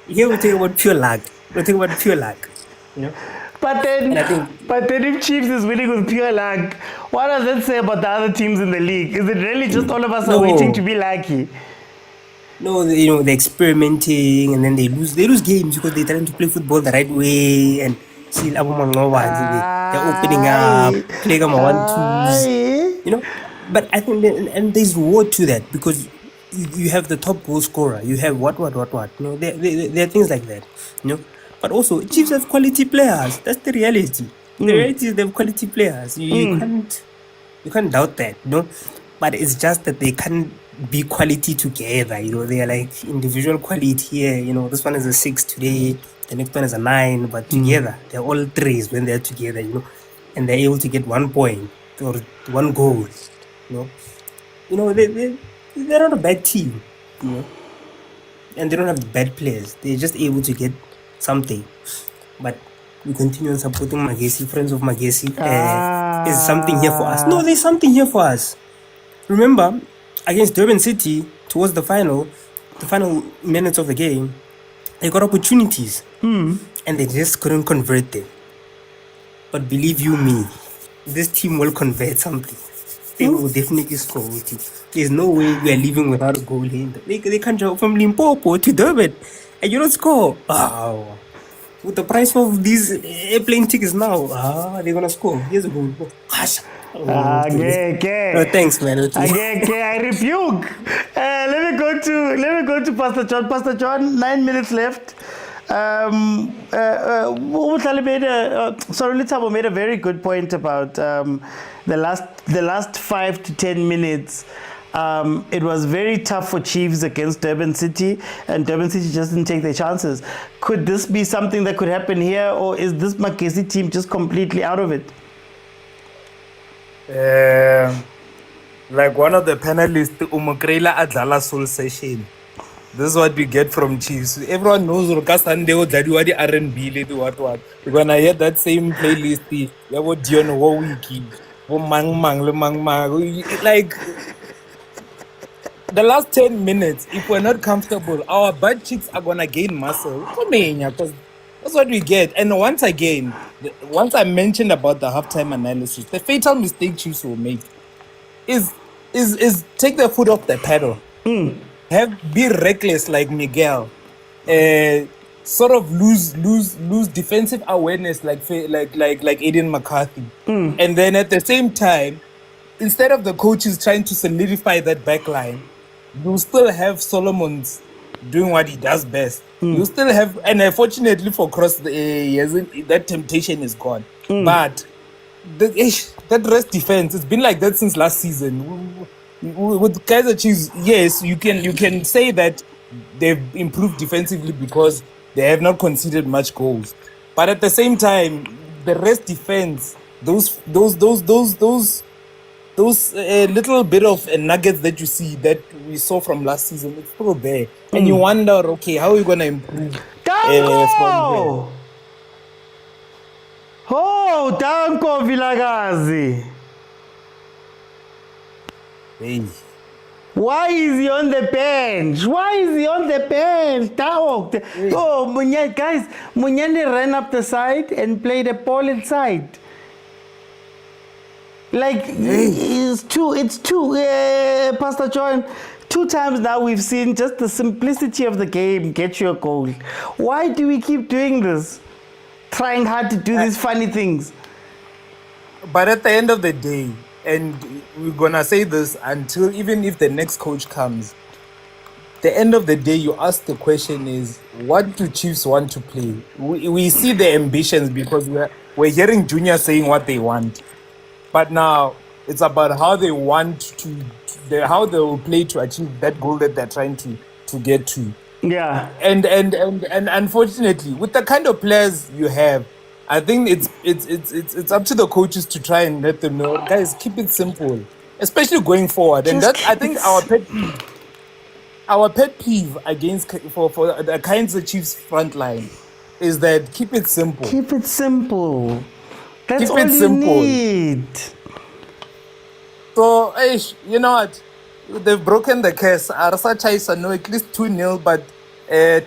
Here we're talking about pure luck. You know? But then if Chiefs is winning with pure luck, what does that say about the other teams in the league? Is it really just all of us are waiting to be lucky? No, you know, they're experimenting and then they lose games because they're trying to play football the right way and see they're opening up, playing on 1-2s, you know. But I think and there's reward to that because you have the top goal scorer, you have what. You know, there are things like that, you know. But also, Chiefs have quality players. That's the reality. The reality is they have quality players. You can't doubt that, you know. But it's just that they can't be quality together. You know, they are like individual quality here. You know, this one is a 6 today, the next one is a 9. But together, they're all 3s when they're together. You know, and they're able to get 1 point or 1 goal. You know, they're not a bad team. You know, and they don't have bad players. They're just able to get something, but we continue on supporting Magesi, friends of Magesi. There's something here for us. No, there's something here for us. Remember, against Durban City, towards the final minutes of the game, they got opportunities, and they just couldn't convert them. But believe you me, this team will convert something. They will definitely score. There's no way we are leaving without a goal here. They can't jump from Limpopo to Durban. And you don't score. Wow. With the price of these airplane tickets now, they're gonna score. Here's a goal. No, thanks, man. I rebuke. Let me go to Pastor John. Pastor John, 9 minutes left. Litabo made a very good point about the last 5 to 10 minutes. It was very tough for Chiefs against Durban City, and Durban City just didn't take their chances. Could this be something that could happen here, or is this Magesi team just completely out of it? Like one of the panelists, Umukrela Adlala Soul Session. This is what we get from Chiefs. Everyone knows Rukasandeo Dadiwadi R&B lady what. When I hear that same playlist, Dion Wawiki, like the last 10 minutes, if we're not comfortable, our butt cheeks are gonna gain muscle. Because that's what we get. And once I mentioned about the halftime analysis, the fatal mistake Chiefs will make is take their foot off the pedal. Be reckless like Miguel. Sort of lose defensive awareness like Aiden McCarthy. And then at the same time, instead of the coaches trying to solidify that back line, you still have Solomon's doing what he does best. You still have, and unfortunately for Cross, that temptation is gone. But that rest defense, it's been like that since last season. With Kaizer Chiefs, yes, you can say that they've improved defensively because they have not conceded much goals. But at the same time, the rest defense, those little bit of nuggets that you see that we saw from last season, it's still there. And you wonder, okay, how are you going to improve from there? Oh, Danko Vilakazi. Hey. Why is he on the bench? Why is he on the bench? Oh, guys, Munyane ran up the side and played a ball inside. Like, it's two, Pastor John, 2 times now we've seen just the simplicity of the game get you a goal. Why do we keep doing this? Trying hard to do these funny things. But at the end of the day, and we're gonna say this until even if the next coach comes, the end of the day you ask the question is, what do Chiefs want to play? We see the ambitions because we're hearing Junior saying what they want, but now it's about how they want how they will play to achieve that goal that they're trying to get to. Yeah. And unfortunately, with the kind of players you have, I think it's up to the coaches to try and let them know, guys, keep it simple, especially going forward. And that, I think, our pet peeve against for the Kaizer Chiefs front line is that keep it simple. Keep it simple. That's keep all it you simple. need. So, you know what? They've broken the curse. Arsa Chaisa know at least 2-0, but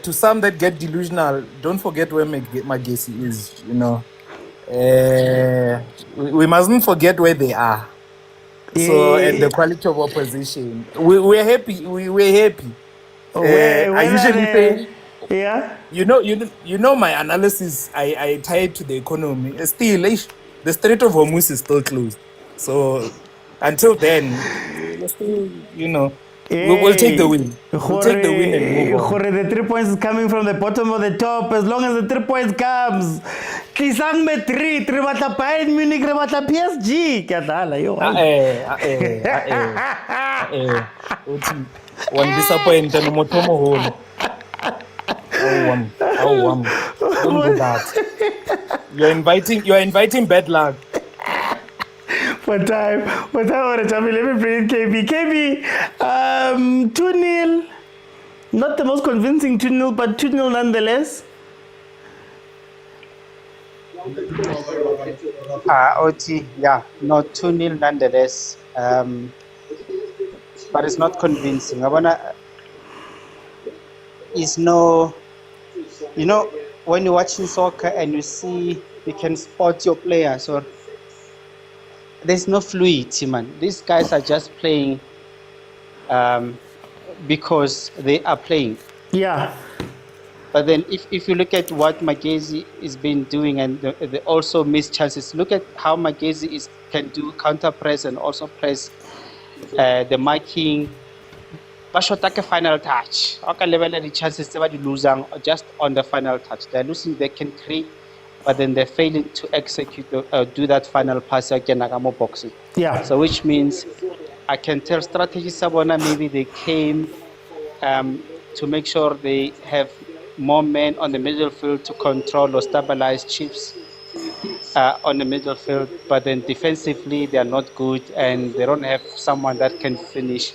to some that get delusional, don't forget where Magesi is, you know. We mustn't forget where they are. So, and the quality of opposition. We're happy. We're happy. I usually say, yeah. You know my analysis, I tie it to the economy. Still, the Strait of Hormuz is still closed. So, until then, you know, we'll take the win. We'll take the win and move on. The 3 points is coming from the bottom or the top. As long as the 3 points comes, Kisang me 3 batla Bayern Munich, 3 batla PSG. One disappointed no Motomo hole. Don't do that. You're inviting bad luck. What time? Let me bring in KB. KB, 2-0. Not the most convincing 2-0, but 2-0 nonetheless. OT, yeah, no, 2-0 nonetheless. But it's not convincing. It's no, you know, when you're watching soccer and you see you can spot your players, or there's no fluidity, man. These guys are just playing because they are playing. Yeah. But then if you look at what Magesi has been doing, and they also miss chances, look at how Magesi can do counter press and also press the marking. Bashotake final touch. Okay, level the chances they are losing just on the final touch. They're losing, they can create, but then they're failing to execute, do that final pass again, Nagamo boxing. Yeah. So which means I can tell strategy Sabona, maybe they came to make sure they have more men on the middle field to control or stabilize Chiefs on the middle field, but then defensively they are not good and they don't have someone that can finish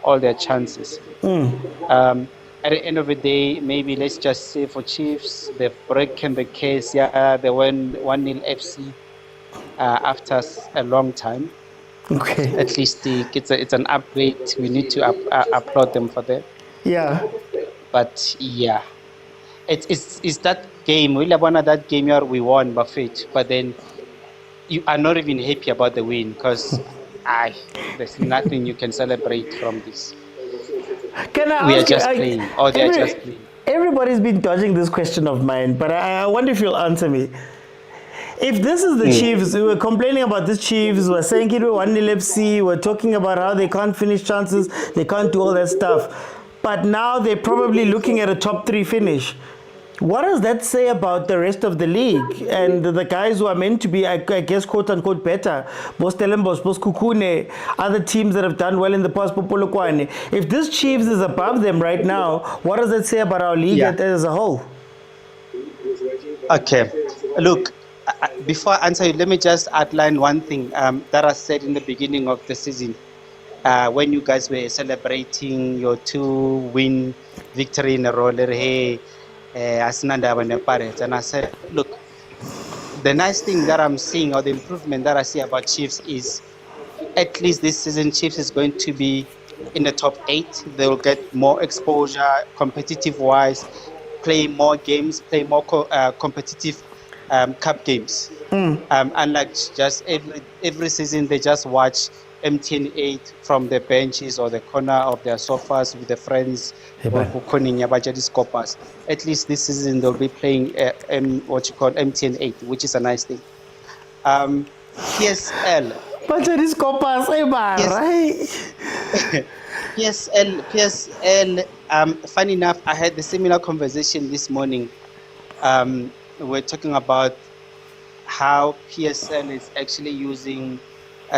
all their chances. At the end of the day, maybe let's just say for Chiefs, they've broken the case. Yeah, they won 1-0 FC after a long time. Okay. At least it's an upgrade. We need to applaud them for that. Yeah. But yeah, it's that game. We that game we won Buffett, but then you are not even happy about the win because there's nothing you can celebrate from this. We are just playing, or they are just playing. Everybody's been dodging this question of mine, but I wonder if you'll answer me. If this is the Chiefs, we were complaining about this Chiefs, we're saying it was 1-0 FC, we're talking about how they can't finish chances, they can't do all that stuff. But now they're probably looking at a top 3 finish. What does that say about the rest of the league and the guys who are meant to be, I guess, quote unquote, better? Both Stellenbosch, both Kukune, other teams that have done well in the past, Popolokwane. If this Chiefs is above them right now, what does that say about our league as a whole? Okay, look, before I answer you, let me just outline one thing that I said in the beginning of the season when you guys were celebrating your 2-win victory in a row. Hey, and I said, look, the nice thing that I'm seeing, or the improvement that I see about Chiefs, is at least this season Chiefs is going to be in the top 8. They will get more exposure competitive wise, play more games, play more competitive cup games. Unlike just every season they just watch MTN 8 from the benches or the corner of their sofas with their friends. At least this season they'll be playing what you call MTN 8, which is a nice thing. PSL. PSL. Funny enough, I had the similar conversation this morning. We're talking about how PSL is actually using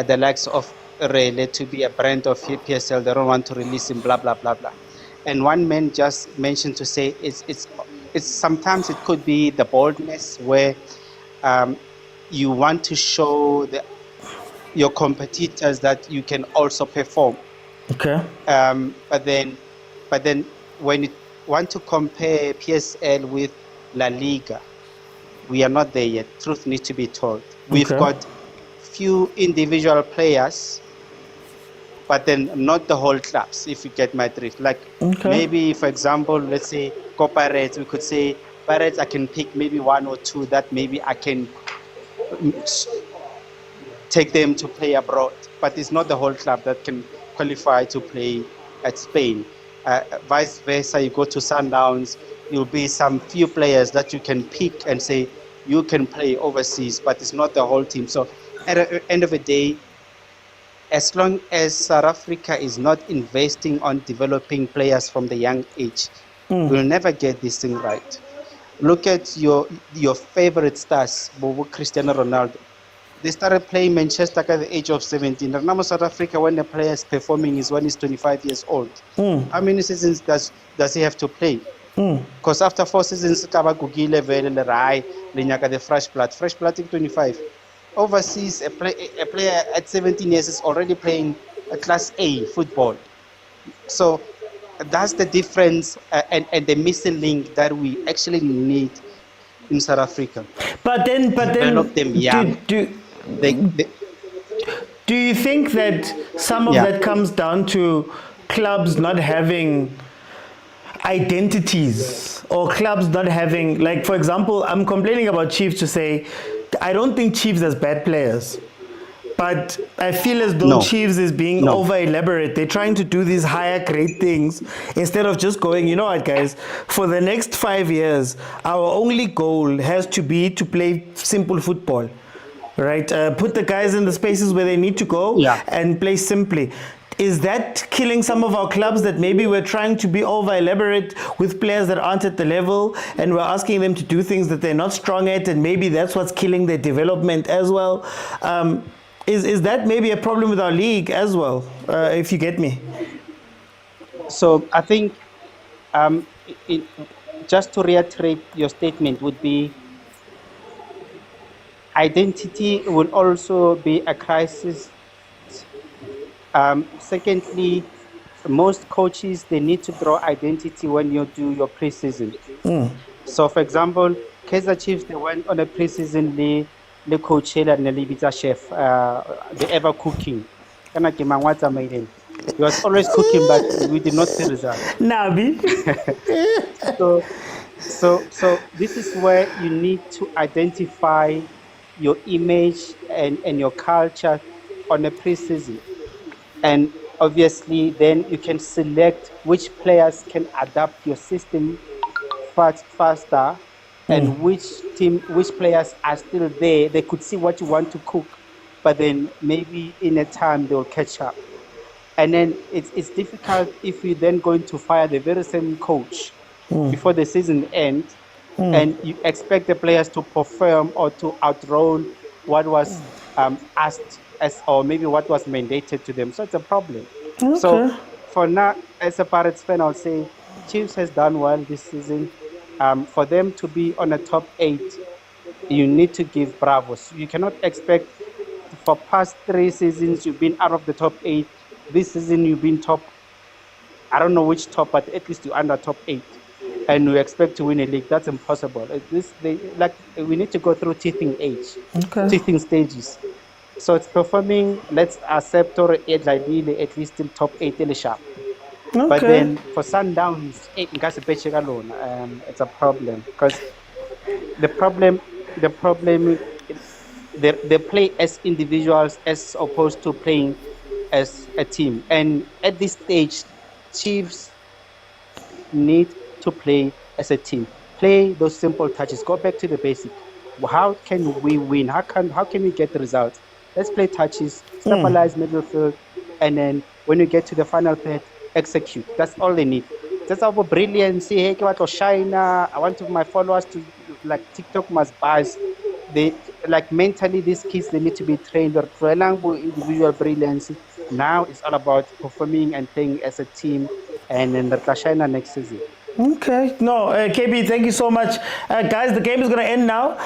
the likes of Rele to be a brand of PSL. They don't want to release him, blah blah blah blah. And one man just mentioned to say it's sometimes it could be the boldness where you want to show your competitors that you can also perform. Okay. But then when you want to compare PSL with La Liga, we are not there yet. Truth needs to be told. We've got few individual players, but then not the whole clubs, if you get my drift. Like maybe, for example, let's say Pirates, we could say Pirates, I can pick maybe 1 or 2 that maybe I can take them to play abroad, but it's not the whole club that can qualify to play at Spain. Vice versa, you go to Sundowns, you'll be some few players that you can pick and say you can play overseas, but it's not the whole team. So at the end of the day, as long as South Africa is not investing on developing players from the young age, we'll never get this thing right. Look at your favorite stars, Bobo, Cristiano Ronaldo. They started playing Manchester at the age of 17. Remember South Africa, when the player is performing is when he's 25 years old. How many seasons does he have to play? Because after 4 seasons, the fresh blood is 25. Overseas, a player at 17 years is already playing a Class A football. So that's the difference and the missing link that we actually need in South Africa. But then develop them young. Do you think that some of that comes down to clubs not having identities, or clubs not having, like, for example, I'm complaining about Chiefs to say, I don't think Chiefs has bad players, but I feel as though Chiefs is being over elaborate. They're trying to do these higher grade things instead of just going, you know what, guys, for the next 5 years, our only goal has to be to play simple football, right? Put the guys in the spaces where they need to go and play simply. Is that killing some of our clubs, that maybe we're trying to be over elaborate with players that aren't at the level, and we're asking them to do things that they're not strong at, and maybe that's what's killing their development as well? Is that maybe a problem with our league as well, if you get me? So I think just to reiterate your statement would be, identity will also be a crisis. Secondly, most coaches, they need to draw identity when you do your preseason. So for example, Kaizer Chiefs, they went on a preseason le coach and the chef, the ever cooking. He was always cooking, but we did not see results. Nabi. So this is where you need to identify your image and your culture on a preseason. And obviously, then you can select which players can adapt your system faster, and which players are still there. They could see what you want to cook, but then maybe in a time they'll catch up. And then it's difficult if you're then going to fire the very same coach before the season ends, and you expect the players to perform or to outrun what was asked as, or maybe what was mandated to them. So it's a problem. So for now, as a Pirates fan, I'll say Chiefs has done well this season. For them to be on a top 8, you need to give bravos. You cannot expect for past 3 seasons you've been out of the top 8. This season you've been top, I don't know which top, but at least you're under top 8. And we expect to win a league. That's impossible. We need to go through teething stages. So it's performing, let's accept or at least in top 8 in sharp. But then for Sundowns, it's a problem because they play as individuals as opposed to playing as a team. And at this stage, Chiefs need to play as a team. Play those simple touches. Go back to the basic. How can we win? How can we get the results? Let's play touches, stabilize midfield, and then when we get to the final third, execute. That's all they need. That's our brilliance. Hey, I want my followers to like TikTok must buzz. They like mentally these kids, they need to be trained or individual brilliance. Now it's all about performing and playing as a team, and then the China next season. Okay, no, KB, thank you so much. Guys, the game is going to end now.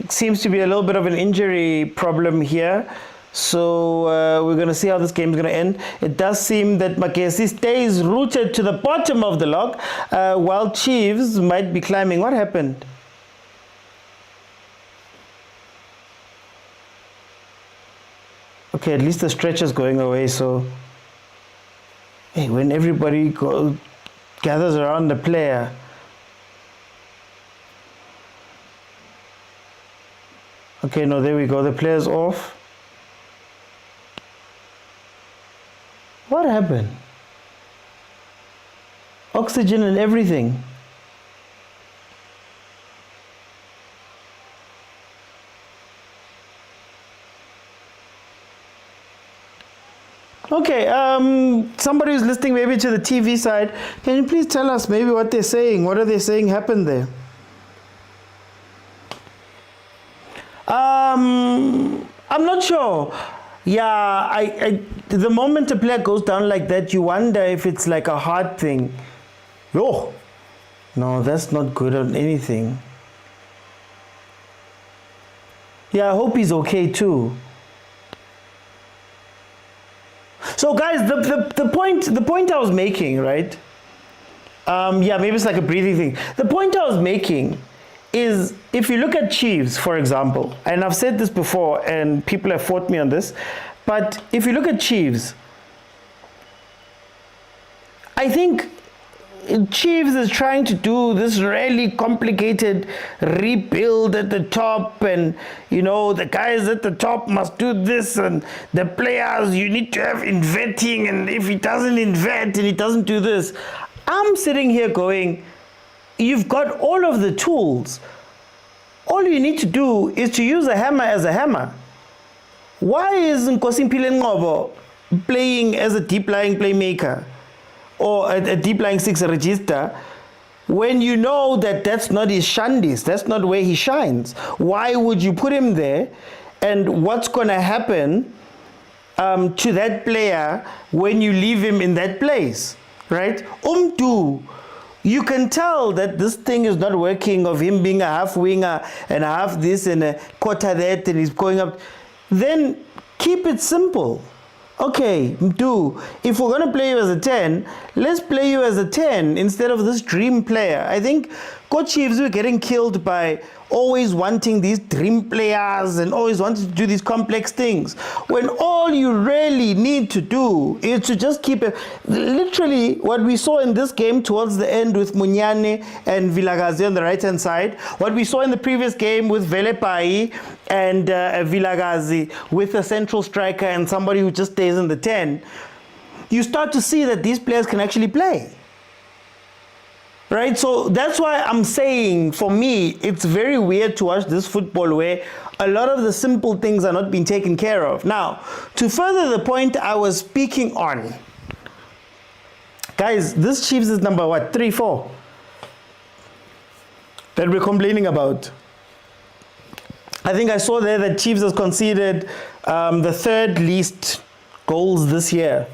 Seems to be a little bit of an injury problem here. So we're going to see how this game is going to end. It does seem that Magesi stays rooted to the bottom of the log, while Chiefs might be climbing. What happened? Okay, at least the stretch is going away, so... Hey, when everybody gathers around the player, okay, no, there we go. The player's off. What happened? Oxygen and everything. Okay, somebody who's listening maybe to the TV side, can you please tell us maybe what they're saying? What are they saying happened there? I'm not sure. Yeah, the moment a player goes down like that, you wonder if it's like a heart thing. Oh, no, that's not good on anything. Yeah, I hope he's okay too. So guys, the point I was making, right? Yeah, maybe it's like a breathing thing. The point I was making is, if you look at Chiefs, for example, and I've said this before and people have fought me on this, but if you look at Chiefs, I think Chiefs is trying to do this really complicated rebuild at the top, and you know, the guys at the top must do this, and the players, you need to have inverting, and if he doesn't invert and he doesn't do this, I'm sitting here going, you've got all of the tools. All you need to do is to use a hammer as a hammer. Why is Nkosi Ngobo playing as a deep-lying playmaker or a deep-lying 6 register when you know that that's not his shandis, that's not where he shines? Why would you put him there? And what's going to happen to that player when you leave him in that place, right? You can tell that this thing is not working, of him being a half winger and a half this and a quarter that, and he's going up. Then keep it simple. Okay, if we're going to play you as a 10, let's play you as a 10 instead of this dream player. I think Coach Chiefs were getting killed by always wanting these dream players and always wanting to do these complex things, when all you really need to do is to just keep it. Literally, what we saw in this game towards the end with Munyane and Vilakazi on the right-hand side, what we saw in the previous game with Velepai and Vilakazi with a central striker and somebody who just stays in the 10, you start to see that these players can actually play. Right, so that's why I'm saying, for me, it's very weird to watch this football where a lot of the simple things are not being taken care of. Now, to further the point I was speaking on, guys, this Chiefs is number what, 3, 4? that we're complaining about. I think I saw there that Chiefs has conceded the third least goals this year.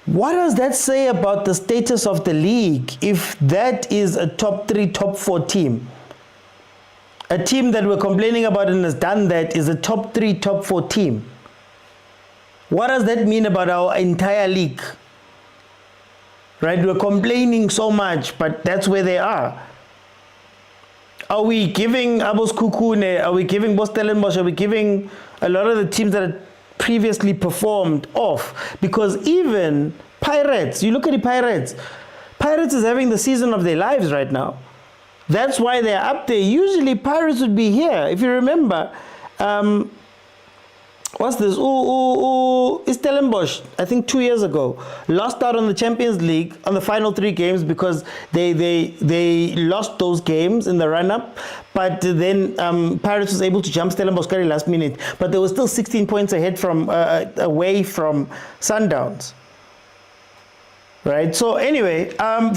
What does that say about the status of the league if that is a top 3, top 4 team? A team that we're complaining about and has done that is a top 3, top 4 team. What does that mean about our entire league? Right? We're complaining so much, but that's where they are. Are we giving Abos Kukune? Are we giving Stellenbosch? Are we giving a lot of the teams that had previously performed off? Because even Pirates, you look at the Pirates. Pirates is having the season of their lives right now. That's why they're up there. Usually Pirates would be here. If you remember, what's this? Stellenbosch, I think 2 years ago, lost out on the Champions League on the final 3 games because they lost those games in the run-up. But then Pirates was able to jump Stellenbosch very last minute. But they were still 16 points ahead from away from Sundowns. Right? So anyway,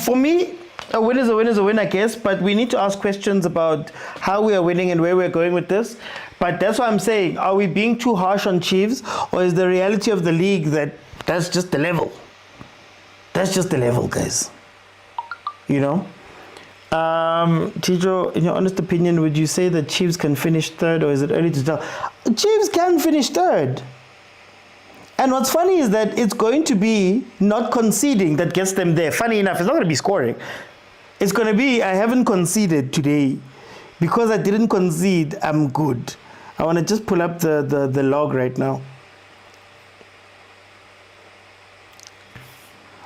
for me, a win is a win is a win, I guess. But we need to ask questions about how we are winning and where we're going with this. But that's what I'm saying. Are we being too harsh on Chiefs, or is the reality of the league that's just the level? That's just the level, guys. You know? Tijo, in your honest opinion, would you say that Chiefs can finish third, or is it early to tell? Chiefs can finish third. And what's funny is that it's going to be not conceding that gets them there. Funny enough, it's not going to be scoring. It's going to be, I haven't conceded today. Because I didn't concede, I'm good. I want to just pull up the log right now.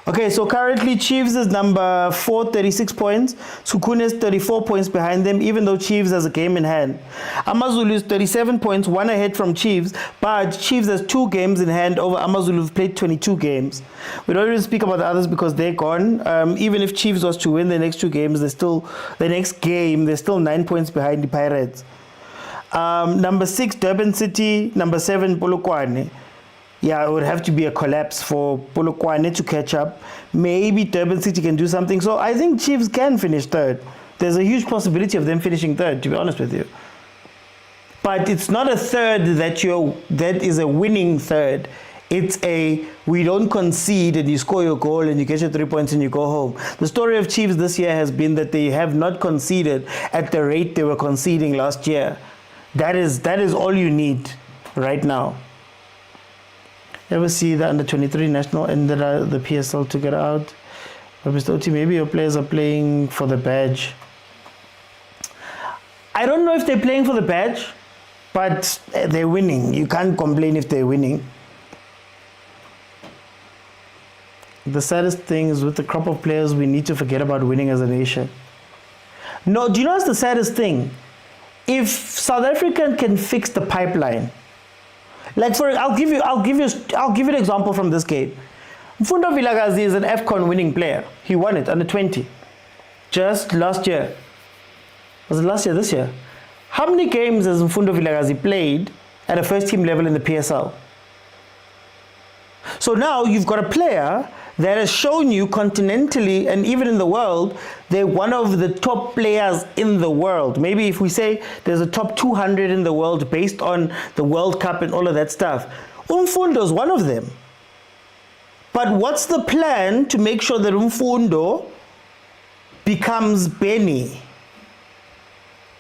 Okay, so currently Chiefs is number 4, 36 points. Sukune is 34 points behind them, even though Chiefs has a game in hand. Amazulu is 37 points, 1 ahead from Chiefs, but Chiefs has 2 games in hand over Amazulu, who've played 22 games. We don't even speak about the others because they're gone. Even if Chiefs was to win the next 2 games, they're still 9 points behind the Pirates. Number 6, Durban City. Number 7, Polokwane. Yeah, it would have to be a collapse for Polokwane to catch up. Maybe Durban City can do something. So I think Chiefs can finish third. There's a huge possibility of them finishing third, to be honest with you. But it's not a third that is a winning third. It's a, we don't concede and you score your goal and you get your 3 points and you go home. The story of Chiefs this year has been that they have not conceded at the rate they were conceding last year. That is all you need right now. Ever see the under-23 national and the PSL took it out? But Mr. Oti, maybe your players are playing for the badge. I don't know if they're playing for the badge, but they're winning. You can't complain if they're winning. The saddest thing is with the crop of players, we need to forget about winning as a nation. No, do you know what's the saddest thing? If South Africa can fix the pipeline, like I'll give you an example from this game. Mfundo Vilakazi is an AFCON winning player. He won it under 20. Just last year. Was it last year, this year? How many games has Mfundo Vilakazi played at a first team level in the PSL? So now you've got a player that has shown you continentally and even in the world, they're one of the top players in the world. Maybe if we say there's a top 200 in the world based on the World Cup and all of that stuff, Mfundo is one of them. But what's the plan to make sure that Mfundo becomes Benny?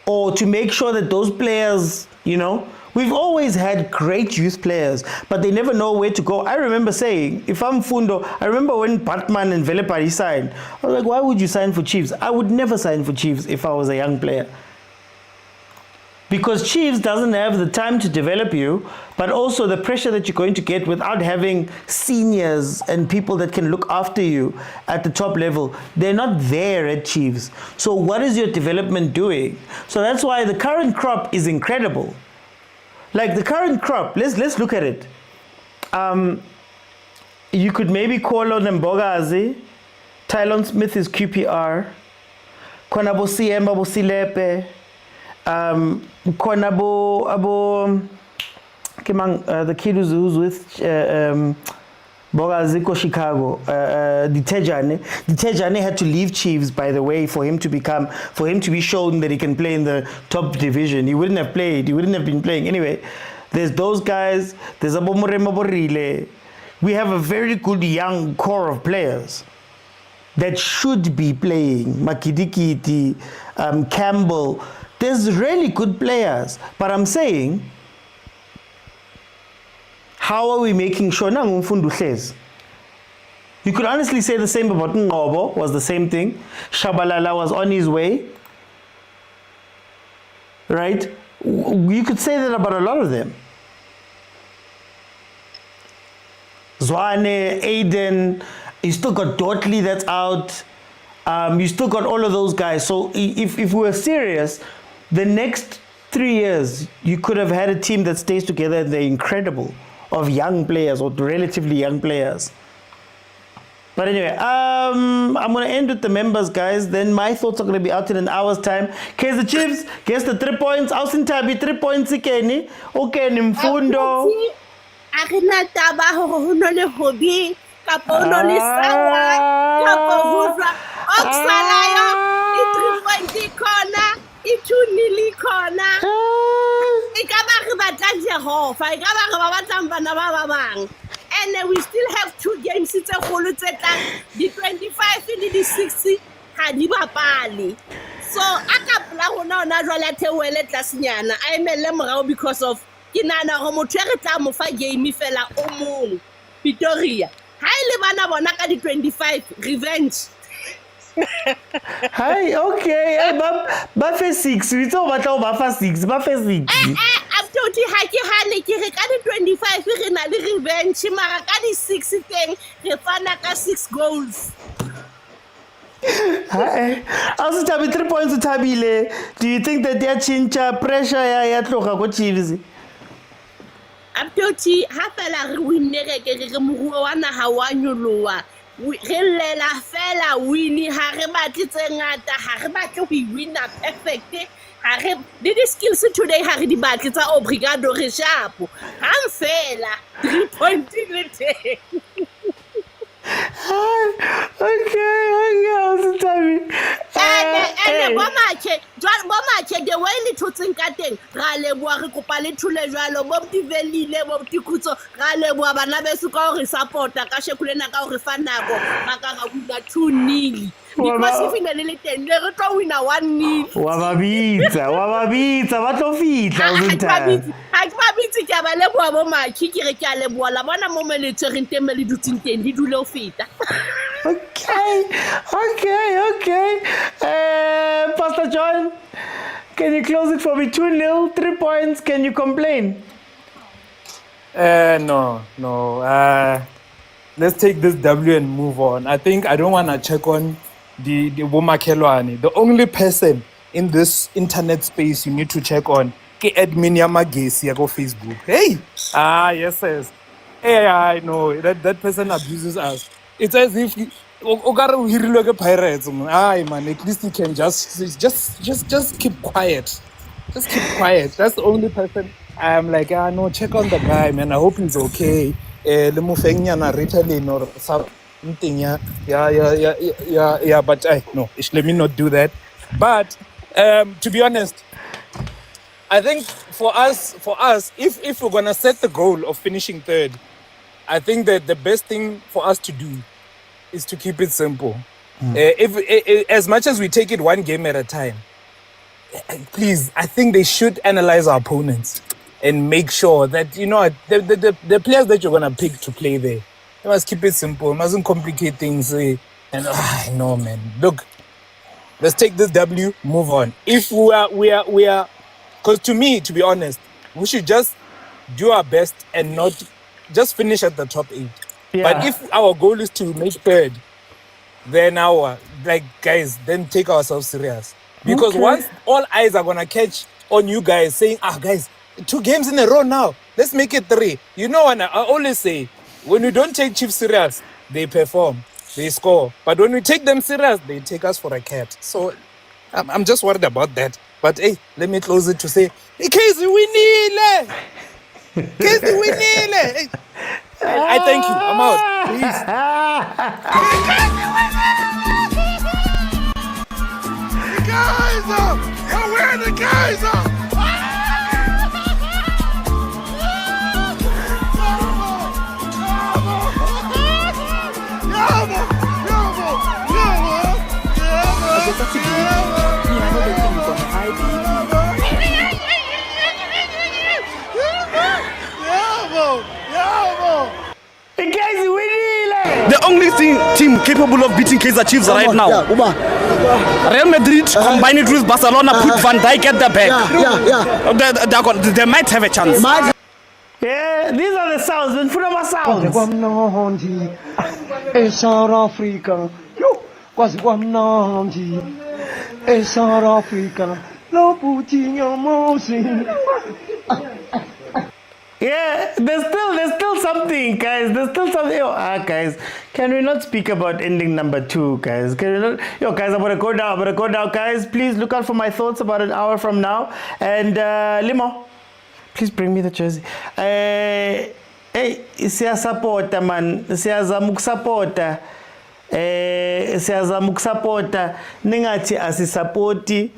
Or to make sure that those players, you know, we've always had great youth players, but they never know where to go. I remember saying, if I'm Mfundo, I remember when Batman and Velepari signed, I was like, why would you sign for Chiefs? I would never sign for Chiefs if I was a young player. Because Chiefs doesn't have the time to develop you, but also the pressure that you're going to get without having seniors and people that can look after you at the top level. They're not there at Chiefs. So what is your development doing? So that's why the current crop is incredible. Like the current crop, let's look at it. You could maybe call on Mbogazi. Tylon Smith is QPR. Konabo Siemba Bosilepe. Konabo the kid who's with Bogaziko Chicago, Tejane had to leave Chiefs, by the way, for him to be shown that he can play in the top division. He wouldn't have played. He wouldn't have been playing anyway. There's those guys. There's Abomurema Borile. We have a very good young core of players that should be playing. Makidikiti, Campbell. There's really good players, but I'm saying, how are we making sure? You could honestly say the same about Ngobo, was the same thing. Shabalala was on his way. Right? You could say that about a lot of them. Zwane, Aiden, you still got Dotley that's out. You still got all of those guys. So if we were serious, the next 3 years, you could have had a team that stays together and they're incredible, of young players or relatively young players. But anyway, I'm going to end with the members, guys. Then my thoughts are going to be out in an hour's time. Kaizer Chiefs gets the 3 points. Ausintabi 3 points. Okay, Mfundo. Akina taba ho no le hobi kapo no le sawa kapo huza oksalayo i 3 point corner i 2 nil corner ikaba re batla Jehova ikaba re ba batlang bana ba bang. And we still have 2 games tse kholo tse tlang di 25 le di 60 ha di bapale. So akapla hona ona jwala thewele tlasnyana I emele morao because of kinana go motho re tla mo fa game fela o mong Pretoria ha ile bana bona ka di 25 revenge. Hi, okay. Ba fe 6. We talk about ba fa 6. Ba fe 6. I'm totally happy hane ke re ka di 25 re na le revenge mara ka di 6 teng re fana ka 6 goals. Hi. Also tabi 3 points utabile. Do you think that they are chincha pressure ya tloga go Chiefs? Abdoti ha fela re winere ke re moruo wa naha wa nyoloa re lela fela wini ha re batle tse ngata ha re batle ho wina perfect ha re di skills today ha re di batle tsa obrigado re sharp ha fela 3 point le teng. Okay, Bomache the way le thotseng ka teng ra leboa re kopa le thule jwalo bo divelile bo tikutso ra leboa bana beso ka ho re supporta ka shekulena ka ho re fa nako maka ga wina 2-0 because if ine le teng le re tlo wina 1-0 wa babitsa ba tlo fitla uzintha ha ke babitse ke ba leboa bomache ke re ke a leboa la bona mo meletse re nteme le dutsing teng di dule ho feta. Okay. Pastor John, can you close it for me? 2-0, 3 points. Can you complain? No. Let's take this W and move on. I think I don't want to check on the Womakelwane. The only person in this internet space you need to check on is admin ya Magesi ya go Facebook. Hey, yes. Hey, I know that person abuses us. It's as if pirates. Man, at least you can just keep quiet. Just keep quiet. That's the only person I'm like, no, check on the guy, man. I hope he's okay. But no, let me not do that. But to be honest, I think for us, if we're gonna set the goal of finishing third, I think that the best thing for us to do is to keep it simple. If as much as we take it one game at a time, please, I think they should analyze our opponents and make sure that, you know, the players that you're gonna pick to play there, you must keep it simple. You mustn't complicate things. No, man. Look, let's take this W, move on. If we are, because to me, to be honest, we should just do our best and not just finish at the top 8. Yeah. But if our goal is to make third, then guys, then take ourselves serious. Because once all eyes are gonna catch on you guys saying, guys, 2 games in a row now, let's make it 3. You know what I always say, when we don't take Chiefs serious, they perform, they score. But when we take them serious, they take us for a cat. So I'm just worried about that. But hey, let me close it to say, Kaizer, we need it. Kaizer, we need it. I thank you. I'm out. Kaizer! I wear the Kaizer! The only team capable of beating Kaizer Chiefs right now. Real Madrid combine it with Barcelona, put Van Dijk at the back. They might have a chance. Yeah, these are the sounds, the Funama sounds. South Africa. Quase South Africa. No putting your mouth in. Yeah, there's still something, guys. There's still something. Guys, can we not speak about ending number 2, guys? Can we not? Guys, I'm gonna go down. Guys, please look out for my thoughts about an hour from now. And Limo, please bring me the jersey. Hey, siya supporta man, siyazama ukusupporta. Siyazama ukusupporta. Ningathi asisupporti.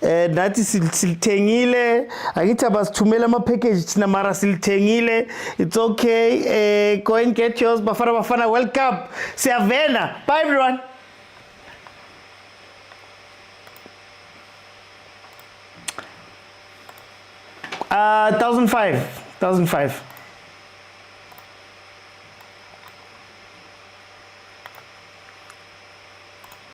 Nathi silithengile angithi abasithumela ama package thina mara silithengile. It's okay. Go and get yours. Bafana World Cup. Siyavena. Bye everyone. 1,500.